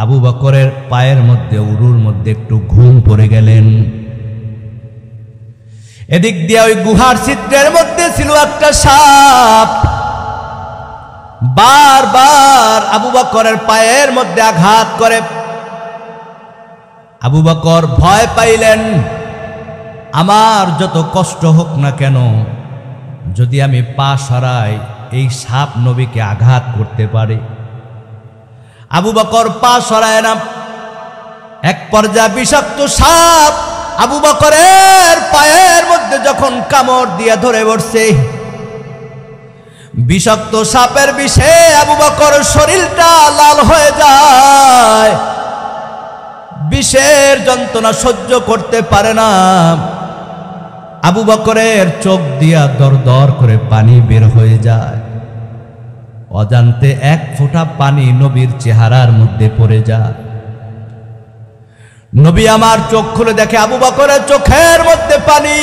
আবু বকরের পায়ের মধ্যে উরুর মধ্যে একটু ঘুম পড়ে গেলেন। এদিক দিয়ে ওই গুহার ছিদ্রের মধ্যে ছিল একটা সাপ, বারবার আবু বকরের পায়ের মধ্যে আঘাত করে। আবু বকর ভয় পাইলেন, আমার যত কষ্ট হোক না কেন, যদি আমি পা সরাই এই সাপ নবীকে আঘাত করতে পারে। আবু বকর পা সরায় না। এক পর্যায়ে বিষাক্ত সাপ আবু বকরের পায়ের মধ্যে যখন কামড় দিয়ে ধরে বসছে, বিষাক্ত সাপের বিষে আবু বকরের শরীরটা লাল হয়ে যায়। বিষের যন্ত্রণা সহ্য করতে পারে না। আবু বকরের চোখ দিয়া দর দর করে পানি বের হয়ে যায়। অজান্তে এক ফোঁটা পানি নবীর চেহারার মধ্যে পড়ে যায়। নবী আমার চোখ খুলে দেখে আবু বকরের চোখের মধ্যে পানি।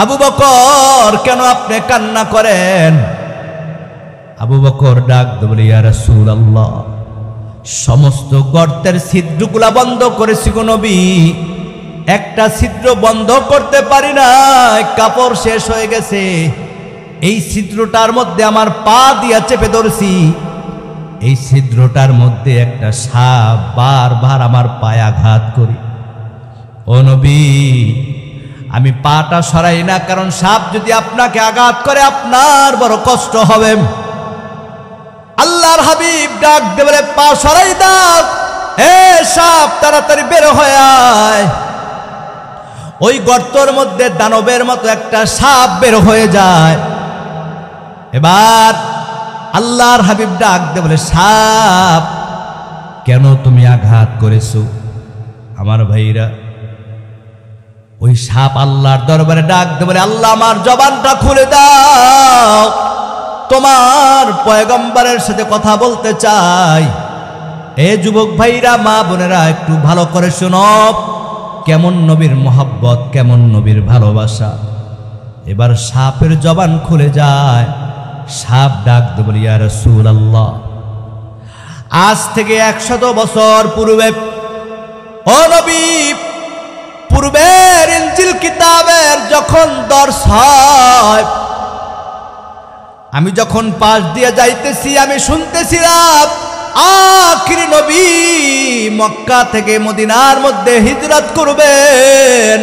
আবু বকর, কেন আপনি কান্না করেন? আবু বকর ডাক দিয়ে বলে, ইয়া রাসূলুল্লাহ, সমস্ত গর্তের ছিদ্রগুলা বন্ধ করেছি গো নবী, একটা ছিদ্র বন্ধ করতে পারি না, কাপড় শেষ হয়ে গেছে। এই ছিদ্রটার মধ্যে আমার পা দিয়া চেপে ধরছি, এই ছিদ্রটার মধ্যে একটা সাপ বারবার আমার পায়ে আঘাত করি। ও নবী, আমি পাটা সরাই না, কারণ সাপ যদি আপনাকে আঘাত করে আপনার বড় কষ্ট হবে। আল্লাহর হাবিব ডাক দিয়ে বলে, পা সরাই দাও, এ সাপ তাড়াতাড়ি বের হয়ে আয়। ওই গর্তের মধ্যে দানবের মতো একটা সাপ বের হয়ে যায়। এবার আল্লাহর হাবিব ডাক দিয়ে বলে, সাপ কেন তুমি আঘাত করেছো? আমার ভাইরা, ওই সাপ আল্লাহর দরবারে ডাক দিয়ে বলে, আল্লাহ আমার জবানটা খুলে দাও, তোমার পয়গম্বরের সাথে কথা বলতে চাই। এ যুবক ভাইরা, মা বোনেরা, একটু ভালো করে শোনো, কেমন নবীর মোহাব্বত, কেমন নবীর ভালোবাসা। এবার সাপের জবান খুলে যায়। সাপ ডাক দিয়ে বলে, ইয়া রাসূলুল্লাহ, আজ থেকে 100 বছর পূর্বে, ও নবী, পূর্বের ইনজিল কিতাবের যখন দর্শ হয়, আমি যখন পাশ দিয়ে যাইতেছি, আমি শুনতেছিলাম আখিরি নবী মক্কা থেকে মদিনার মধ্যে হিজরত করবেন।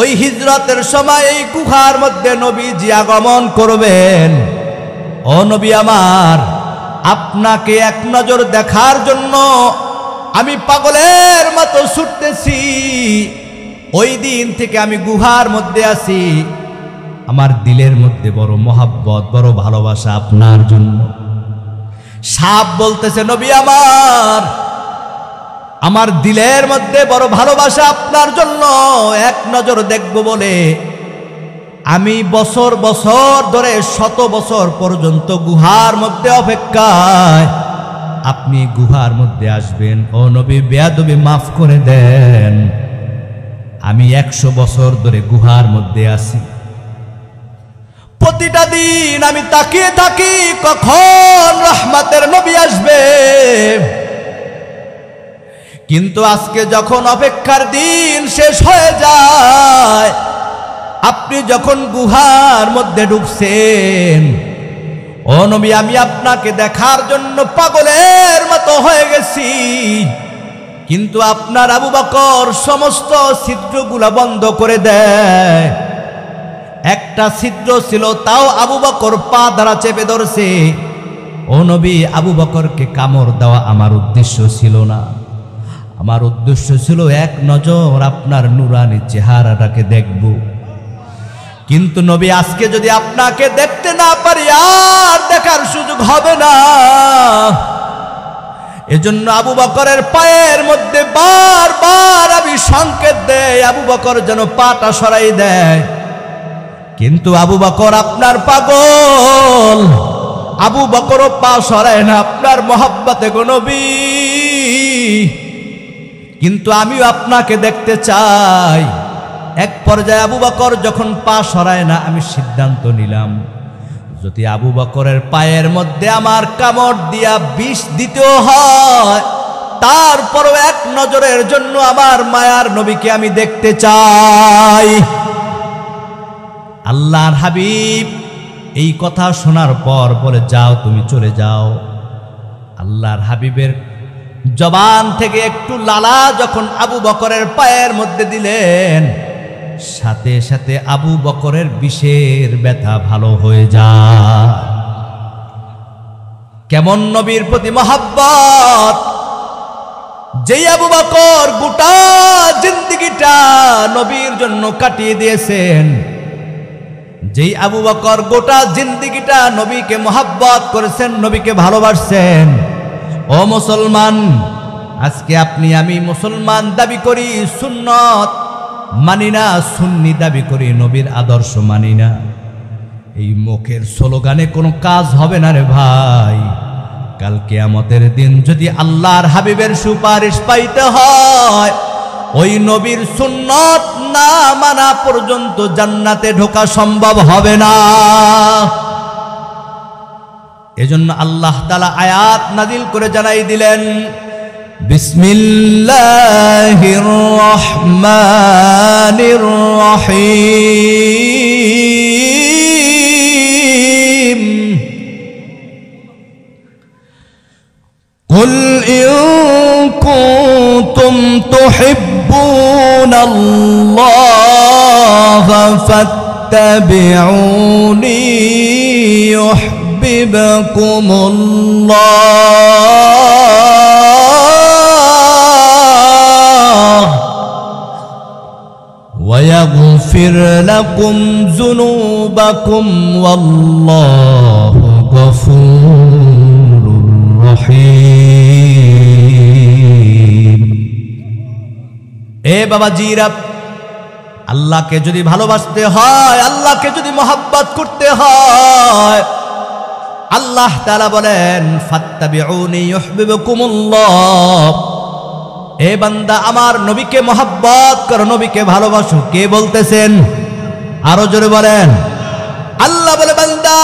ওই হিজরতের সময় এই গুহার মধ্যে নবীজি আগমন করবেন। ও নবী আমার, আপনাকে এক নজর দেখার জন্য আমি পাগলের মতো ছুটতেছি। ওই দিন থেকে আমি গুহার মধ্যে আছি। আমার দিলের মধ্যে বড় মোহাব্বত, বড় ভালোবাসা আপনার জন্য। সাপ বলতেছে, নবী আমার দিলের মধ্যে বড় ভালোবাসা আপনার জন্য, এক নজর দেখব বলে আমি বছর বছর ধরে, শত বছর পর্যন্ত গুহার মধ্যে অপেক্ষায়, আপনি গুহার মধ্যে আসবেন। ও নবী, বেয়াদবি মাফ করে দেন, আমি 100 বছর ধরে গুহার মধ্যে আছি। প্রতিটা দিন আমি তাকিয়ে থাকি কখন রহমতের নবী আসবে। কিন্তু আজকে যখন অপেক্ষার দিন শেষ হয়ে যায়, আপনি যখন গুহার মধ্যে ঢুকছেন, ও নবী, আমি আপনাকে দেখার জন্য পাগলের মতো হয়ে গেছি। কিন্তু আপনার আবু বকর সমস্ত ছিদ্রগুলা বন্ধ করে দেয়। একটা ছিদ্র ছিল, তাও আবু বকর পা দ্বারা চেপে ধরছে। ও নবী, আবু বকরকে কামড় দেওয়া আমার উদ্দেশ্য ছিল না। আমার উদ্দেশ্য ছিল এক নজর আপনার নুরানি চেহারাটাকে দেখব। কিন্তু নবী, আজকে যদি আপনাকে দেখতে না পারি, আর দেখার সুযোগ হবে না। এজন্য আবু বকরের পায়ের মধ্যে বারবার আমি সংকেত দেই, আবু বকর যেন পাটা সরাই দেয়। কিন্তু আবু বকর আপনার পাগল, আবু বকরও পা সরায় না আপনার মহব্বতে গো নবী। কিন্তু আমিও আপনাকে দেখতে চাই। এক পর্যায়ে আবু বকর যখন পা সরায় না, আমি সিদ্ধান্ত নিলাম, যদি আবু বকরের পায়ের মধ্যে আমার কামড় দিয়া বিষ দিতেও হয়, তারপরও এক নজরের জন্য আমার মায়ার নবীকে আমি দেখতে চাই। আল্লাহর হাবিব এই কথা শোনার পর বলে, যাও, তুমি চলে যাও। আল্লাহর হাবিবের জবান থেকে একটু লালা যখন আবু বকরের পায়ের মধ্যে দিলেন, সাথে সাথে আবু বকরের বিষের ব্যথা ভালো হয়ে যায়। কেমন নবীর প্রতি মহব্বত! যেই আবু বকর গোটা জিন্দেগিটা নবীর জন্য কাটিয়ে দিয়েছেন, যেই আবু বকর গোটা জিন্দেগিটা নবীকে মহব্বত করেছেন, নবীকে ভালোবাসছেন। ও মুসলমান, আজকে আপনি আমি মুসলমান দাবি করি, সুন্নত মানি না, সুন্নি দাবি করি, নবীর আদর্শ মানি না। এই মুখের স্লোগানে কোনো কাজ হবে না রে ভাই। কাল কিয়ামতের দিন যদি আল্লাহর হাবিবের সুপারিশ পাইতে হয়, ওই নবীর সুন্নত না মানা পর্যন্ত জান্নাতে ঢোকা সম্ভব হবে না। এজন্য আল্লাহ তাআলা আয়াত নাযিল করে জানাই দিলেন, বিসমিল্লাহির রহমানির রহিম। কুল ইন কুনতুম তুহিব্বুনাল্লাহা ফাত্তাবিউনি ইউহিব্বুকুমুল্লাহ ওয়া ইয়াগফির লাকুম যুনুবাকুম ওয়াল্লাহু গফুরুর রহিম। এ বাবা জিরা, আল্লাহকে যদি ভালোবাসতে হয়, আল্লাহকে যদি মহব্বত করতে হয়, আল্লাহ তাআলা বলেন, ফাত্তাবিউনি ইউহিব্বুকুমুল্লাহ। এ বান্দা, আমার নবীকে মহব্বত করো, নবীকে ভালোবাসো। কে বলতেছেন? আরো জোরে বলেন। আল্লাহ বলে, বান্দা,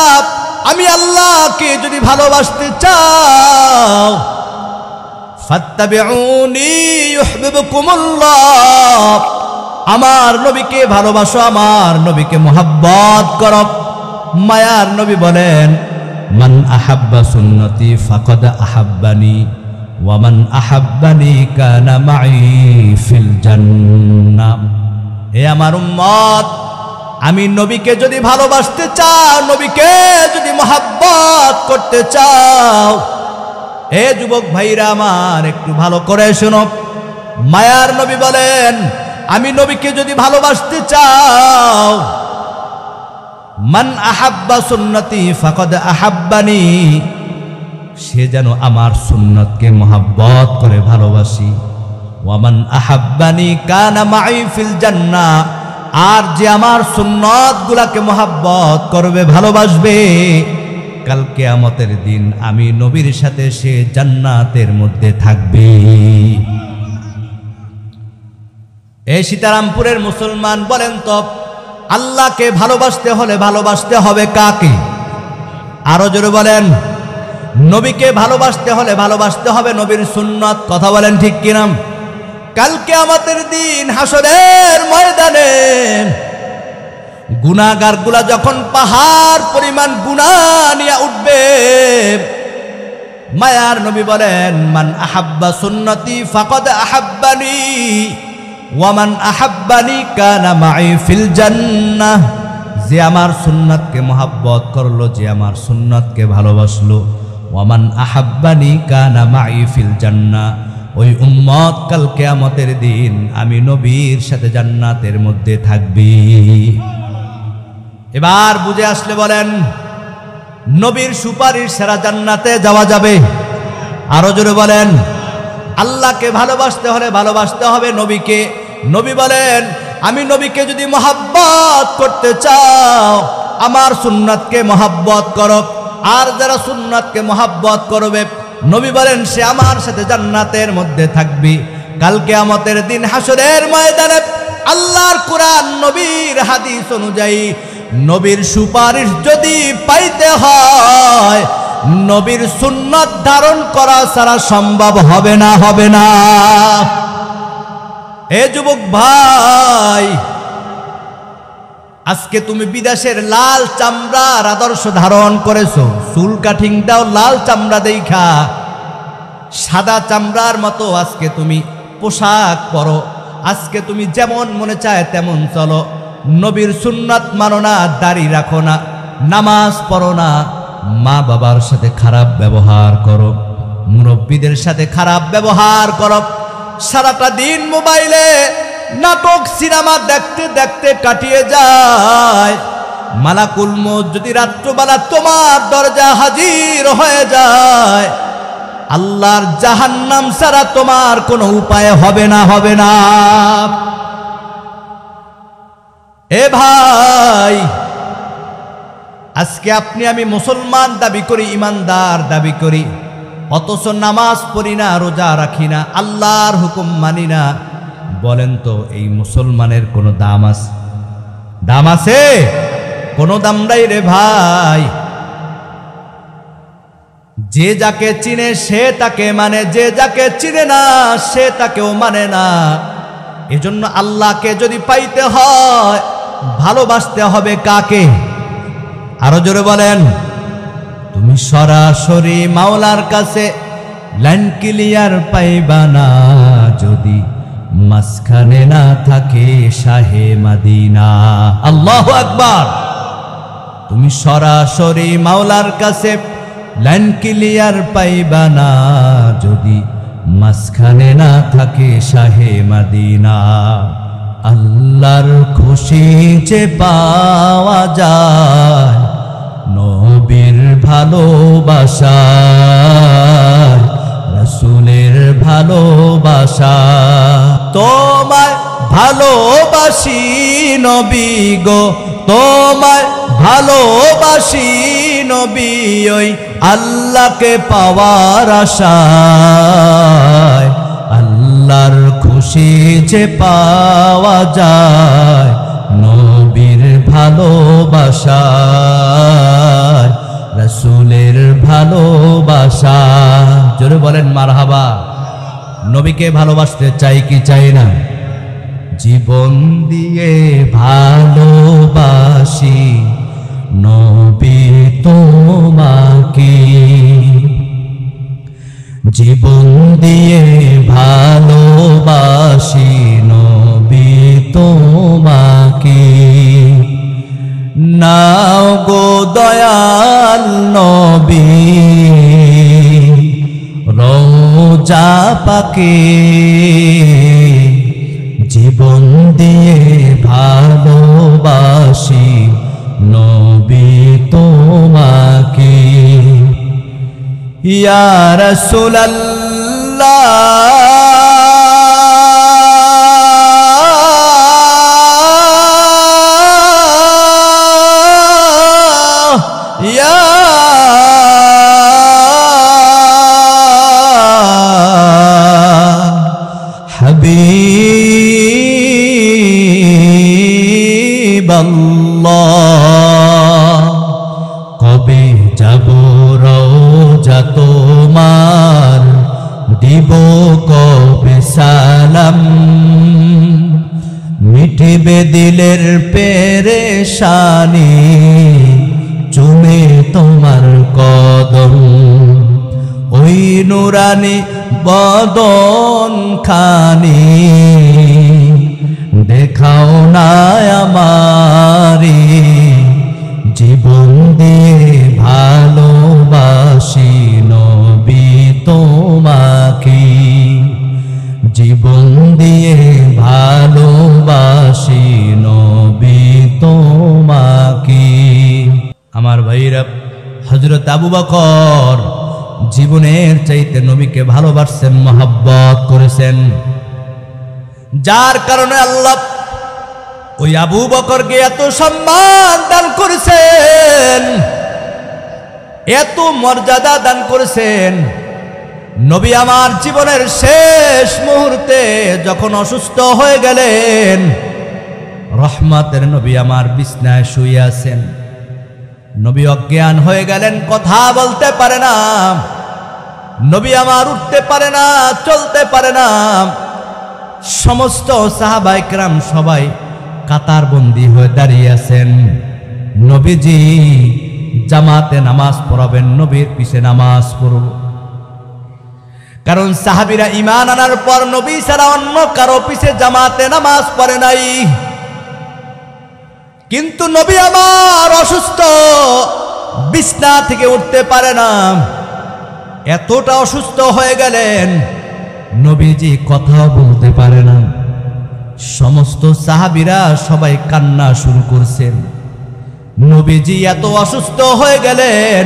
আমি আল্লাহকে যদি ভালোবাসতে চাও, ফাত্তাবিউনি ইউহিব্বুকুমুল্লাহ, আমার নবীকে ভালোবাসো, আমার নবীকে মহব্বত করো। মায়ার নবী বলেন, মান আহাব্বা সুন্নতি ফাকাদ আহাব্বানি ওয়া মান আহাব্বানি কানা মাই ফিল জান্নাহ। হে আমার উম্মত, আমি নবীকে যদি ভালোবাসতে চাও, নবীকে যদি মহব্বত করতে চাও, হে যুবক ভাইরা আমার, একটু ভালো করে শোনো। মায়ার নবী বলেন, আমি নবীকে যদি ভালোবাসতে চাও, মান আহাব্বা সুন্নতি ফাকাদ আহাব্বানি, সে যেন আমার সুন্নতকে মহব্বত করে ভালোবাসি। ওয়া মান আহাব্বানি কানা মাই ফিল জান্নাহ, আর যে আমার সুন্নত গুলাকে মহাব্বত করবে, ভালোবাসবে, কাল কিয়ামতের দিন আমি নবীর সাথে সে জান্নাতের মধ্যে থাকবে। এই সীতারামপুরের মুসলমান বলেন তো, আল্লাহকে ভালোবাসতে হলে ভালোবাসতে হবে কাকে? আরো জোরে বলেন। নবীকে ভালোবাসতে হলে ভালোবাসতে হবে নবীর সুন্নাত। কথা বলেন ঠিক কিনা? কাল কিয়ামতের দিন হাসরের ময়দানে গুনাহগারগুলা যখন পাহাড় পরিমাণ গুনাহ নিয়ে উঠবে, মায়ার নবী বলেন, মান আহাব্বা সুন্নতি ফাকাদ আহাব্বানি ওয়া মান আহাব্বানি কানা মাই ফিল জান্নাহ। যে আমার সুন্নাতকে মহব্বত করলো, যে আমার সুন্নাতকে ভালোবাসলো, ওয়া মান আহাব্বানি কানা মাই ফিল জান্নাহ, ওই উম্মত কাল কিয়ামতের দিন আমি নবীর সাথে জান্নাতের মধ্যে থাকবে। এবার বুঝে আসলে বলেন, নবীর সুপারিশ ছাড়া জান্নাতে যাওয়া যাবে? আরো জোরে বলেন। আল্লাহকে ভালোবাসতে হলে ভালোবাসতে হবে নবীকে। নবী বলেন, আমি নবীকে যদি মহাব্বত করতে চাও, আমার সুন্নাতকে মহাব্বত করো। আর যারা সুন্নাতকে মহাব্বত করবে, নবী বলেন, সে আমার সাথে জান্নাতের মধ্যে থাকবে। কাল কিয়ামতের দিন হাসরের ময়দানে আল্লাহর কোরআন নবীর হাদিস অনুযায়ী নবীর সুপারিশ যদি পাইতে হয়, নবীর সুন্নাত ধারণ করা ছাড়া সম্ভব হবে না, হবে না। এ যুবক ভাই, আজকে তুমি বিদেশের লাল চামড়ার আদর্শ ধারণ করেছো, চুল কাটিংটাও লাল চামড়া দেখা সাদা চামড়ার মতো আজকে তুমি পোশাক পরো, আজকে তুমি যেমন মনে চায় তেমন চলো, নবীর সুন্নাত মানো না, দাড়ি রাখো না, নামাজ পড়ো না, মা বাবার সাথে খারাপ ব্যবহার করো, মুরব্বীদের সাথে খারাপ ব্যবহার করো, সারাটা দিন মোবাইলে নাটক সিনেমা দেখতে দেখতে কাটিয়ে যায়। মালাকুল মউত যদি রাত্রবেলা তোমার দরজা হাজির হয়ে যায়, আল্লাহর জাহান্নাম ছাড়া তোমার কোনো উপায় হবে না, হবে না। এ ভাই, আজকে আপনি আমি মুসলমান দাবি করি, ইমানদার দাবি করি, অথচ নামাজ পড়ি না, রোজা রাখি না, আল্লাহর হুকুম মানি না। বলেন তো, এই মুসলমানের কোনো দাম আছে? দাম আছে? কোনো দাম নাই রে ভাই। যে যাকে চিনে সে তাকে মানে, যে যাকে চিনে না সে তাকেও মানে না। এজন্য আল্লাহকে যদি পাইতে হয়, ভালোবাসতে হবে কাকে? আরো জোরে বলেন। তুমি সরাসরি মাওলার কাছে লাইন ক্লিয়ার পাইবা না, যদি মাঝখানে না থাকে শাহে মদিনা। আল্লাহু আকবার। তুমি সরাসরি মাওলার কাছে লাইন ক্লিয়ার পাইবা না, যদি মাঝখানে না থাকে শাহে মদিনা। আল্লাহর খুশি যে পাওয়া যায় নবীর ভালোবাসা, রাসূলের ভালোবাসা। তোমায় ভালোবাসি নবী গো, তোমায় ভালোবাসি নবী, ওই আল্লাহকে পাওয়ার আশায়। আল্লাহর খুশি যে পাওয়া যায় নবীর ভালোবাসায়, রাসূলের ভালোবাসা। জোরে বলেন মারহাবা। নবীকে ভালোবাসতে চাই কি চাই না? জীবন দিয়ে ভালোবাসি নবী তোমাকে, জীবন দিয়ে ভালোবাসি নবী তোমাকে। নাও গো দয়াল নবী রওজা পাকে, জীবন দিয়ে ভালোবাসি নবী তোমাকে। ইয়া রাসূলুল্লাহ হাবিবাল্লাহ কবে যাব রওজা তোমার দিব কবে সালাম মিটিবে দিলের পেরেশানি চুমে তোমার কদম ওই নুরানি বদন খানি দেখাও না আমারে জীবন দিয়ে ভালোবাসি নবী তোমাকে জীবন দিয়ে ভালোবাসি নবী তোমাকে আমার ভাইরা হযরত আবু বকর জীবনের চাইতে নবীকে ভালোবাসেন মহব্বত করেছেন যার কারণে আল্লাহ ওই আবু বকরকে এত সম্মান দান করেছেন এত মর্যাদা দান করেছেন নবী আমার জীবনের শেষ মুহূর্তে যখন অসুস্থ হয়ে গেলেন রহমতের নবী আমার বিছনায় শুয়ে আছেন নবী অজ্ঞান হয়ে গেলেন কথা বলতে পারে না নবী আমার উঠতে পারে না চলতে পারে না সমস্ত সাহাবায়ে কেরাম সবাই কাতারবন্দি হয়ে দাঁড়িয়ে আছেন নবীজি জামাতে নামাজ পড়াবেন নবীর পিছে নামাজ পড়ব কারণ সাহাবীরা ঈমান আনার পর নবী ছাড়া অন্য কারো পিছে জামাতে নামাজ পড়ে নাই কিন্তু নবী আমার অসুস্থ বিছনা থেকে উঠতে পারে না এতটা অসুস্থ হয়ে গেলেন নবীজি কথা বলতে পারে না সমস্ত সাহাবীরা সবাই কান্না শুরু করছেন নবীজি এত অসুস্থ হয়ে গেলেন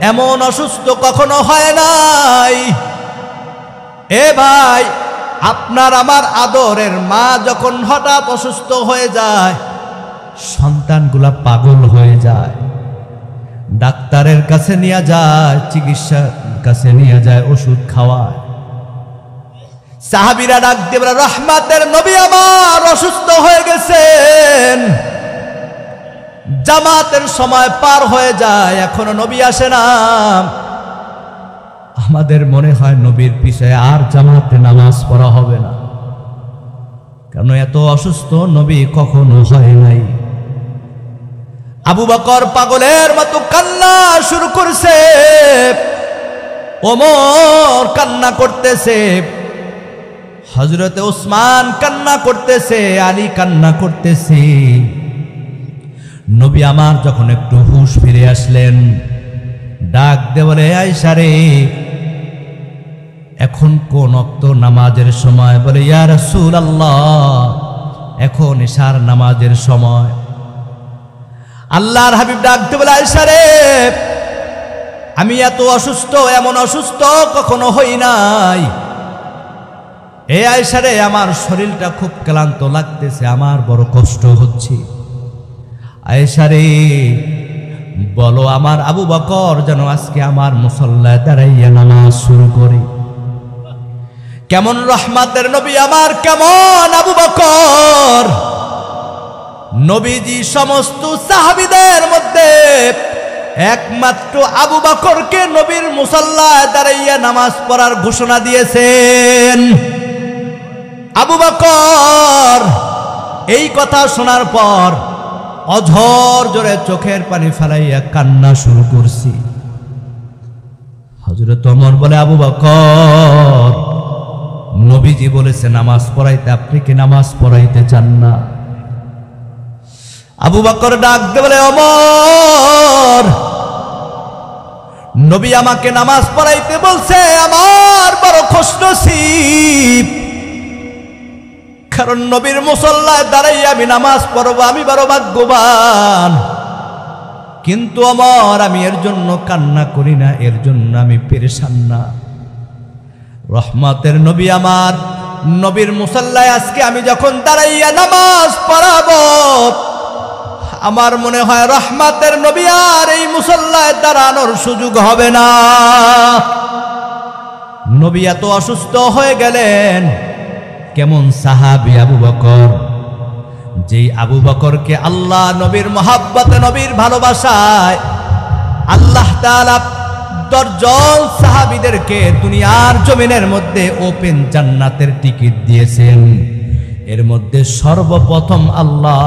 এমন অসুস্থ কখনো হয় নাই এ ভাই আপনার আমার আদরের মা যখন হঠাৎ অসুস্থ হয়ে যায় সন্তানগুলা পাগল হয়ে যায় ডাক্তারের কাছে নিয়ে যায় চিকিৎসার কাছে নিয়ে যায় ওষুধ খাওয়ায় সাহাবীরা ডাক দিয়ে বলে রহমতের নবী আমার অসুস্থ হয়ে গেছেন জামাতের সময় পার হয়ে যায় এখনো নবী আসে না আমাদের মনে হয় নবীর পিছে আর জামাতে নামাজ পড়া হবে না কারণ এত অসুস্থ নবী কখনো হয় নাই আবু বকর পাগলের মতো কান্না শুরু করছে ওমর কান্না করতেছে হযরতে ওসমান কান্না করতেছে আলী কান্না করতেছে নবী আমার যখন একটু হুঁশ ফিরে আসলেন ডাক দিয়ে বলে আয়েশা রে এখন কোন ওয়াক্ত নামাজের সময় বলে ইয়া রাসূলুল্লাহ এখন ইশার নামাজের সময় আল্লাহর হাবিব ডাক দিয়ে বলে আয়েশা রে আমি এত অসুস্থ এমন অসুস্থ কখনো হই নাই এ আয়েশা রে আমার শরীরটা খুব ক্লান্ত লাগতেছে আমার বড় কষ্ট হচ্ছে আয়েশা রে বলো আমার আবু বকর যেন আজকে আমার মুসল্লায় দাঁড়াইয়া নামাজ শুরু করে কেমন রহমতের নবী আমার কেমন আবু বকর নবীজি সমস্ত সাহাবীদের মধ্যে একমাত্র আবু বকরকে নবীর মুসল্লায় দাঁড়াইয়া নামাজ পড়ার ঘোষণা দিয়েছেন আবু বকর এই কথা শোনার পর অঝর জোরে চোখের পানি ফেলাইয়া কান্না শুরু করছি হযরত ওমর বলে আবু বকর নবীজি বলেছে নামাজ পড়াইতে আপনি কি নামাজ পড়াইতে চান না আবু বকর ডাক দিয়ে বলে ওমর নবী আমাকে নামাজ পড়াইতে বলছে আমার বড় খুশনসিব কারণ নবীর মুসল্লায় দাঁড়াইয়া আমি নামাজ পড়বো আমি বড় ভাগ্যবান কিন্তু ওমর আমি এর জন্য কান্না করি না এর জন্য আমি পেরেশান না রহমতের নবী আমার নবীর মুসল্লায় আজকে আমি যখন দাঁড়াইয়া নামাজ পড়াবো আমার মনে হয় রহমতের নবী আর এই মুসল্লায় দাঁড়ানোর সুযোগ হবে না নবী এত অসুস্থ হয়ে গেলেন কেমন সাহাবী আবু বকর, যেই আবু বকরকে আল্লাহ নবীর মহাব্বতে, নবীর ভালোবাসায় আল্লাহ তাআলা দশজন সাহাবীদেরকে দুনিয়ার জমিনের মধ্যে ওপেন জান্নাতের টিকিট দিয়েছেন। এর মধ্যে সর্বপ্রথম আল্লাহ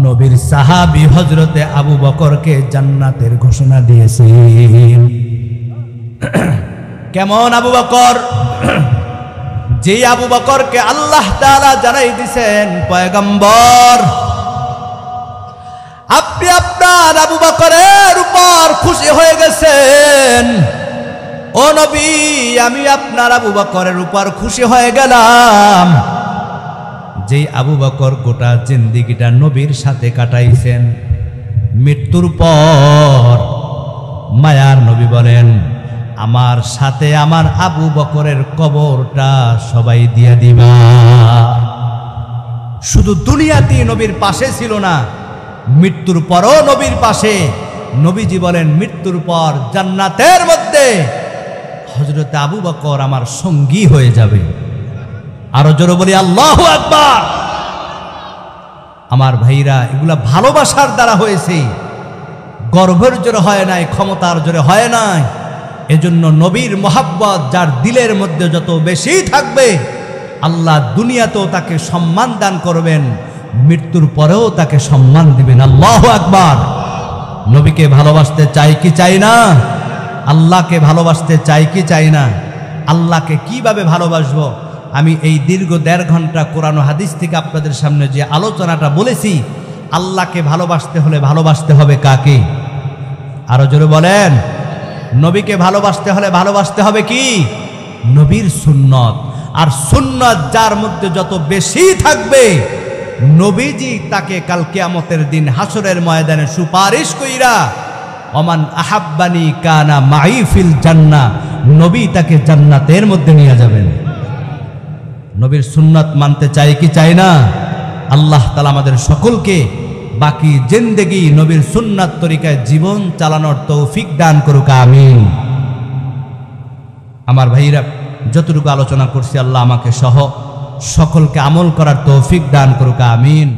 নবীর সাহাবী হযরতে আবু বকরকে জান্নাতের ঘোষণা দিয়েছেন। কেমন আবু বকর? যে আবু বকরকে আল্লাহ তাআলা জানাই দিয়েছেন, পয়গম্বর আপনি আপনার আবু বকরের উপর খুশি হয়ে গেছেন। ও নবী, আমি আপনার আবু বকরের উপর খুশি হয়ে গেলাম। যেই আবু বকর গোটা জিন্দেগিটা নবীর সাথে কাটাইছেন, মৃত্যুর পর মায়ার নবী বলেন, আমার সাথে আমার আবু বকরের কবরটা সবাই দিয়ে দিবা। শুধু দুনিয়াতেই নবীর পাশে ছিল না, মৃত্যুর পরও নবীর পাশে। নবীজি বলেন, মৃত্যুর পর জান্নাতের মধ্যে হযরত আবু বকর আমার সঙ্গী হয়ে যাবে। আরো জোরে বলি আল্লাহু আকবার। আমার ভাইরা, এগুলা ভালোবাসার দ্বারা হয়েছে, গর্বের জোরে হয় নাই, ক্ষমতার জোরে হয় নাই। এজন্য নবীর মহাব্বত যার দিলের মধ্যে যত বেশি থাকবে, আল্লাহ দুনিয়াতেও তাকে সম্মান দান করবেন, মৃত্যুর পরেও তাকে সম্মান দিবেন। আল্লাহু আকবার। নবীকে ভালোবাসতে চাই কি চাই না? আল্লাহকে ভালোবাসতে চাই কি চাই না? আল্লাহকে কিভাবে ভালোবাসবো? আমি এই দীর্ঘ 1.5 ঘন্টা কোরআন ও হাদিস থেকে আপনাদের সামনে যে আলোচনাটা বলেছি, আল্লাহকে ভালোবাসতে হলে ভালোবাসতে হবে কাকে? আরো জোরে বলেন। নবীকে ভালোবাসতে হলে ভালোবাসতে হবে কি? নবীর সুন্নত। আর সুন্নত যার মধ্যে যত বেশি থাকবে, নবীজি তাকে কাল কিয়ামতের দিন হাসরের ময়দানে সুপারিশ কইরা, ওমান আহাব্বানি কানা মাই ফিল জান্নাহ, নবী তাকে জান্নাতের মধ্যে নিয়ে যাবেন। নবীর সুন্নত মানতে চাই কি চাই না? আল্লাহ তাআলা আমাদের সকলকে বাকি জিন্দেগি নবীর সুন্নাত তরিকায় জীবন চালানোর তৌফিক দান করুক, আমিন। আমার ভাইরা, যতটুকু আলোচনা করছি আল্লাহ আমাকে সহ সকলকে আমল করার তৌফিক দান করুক, আমিন।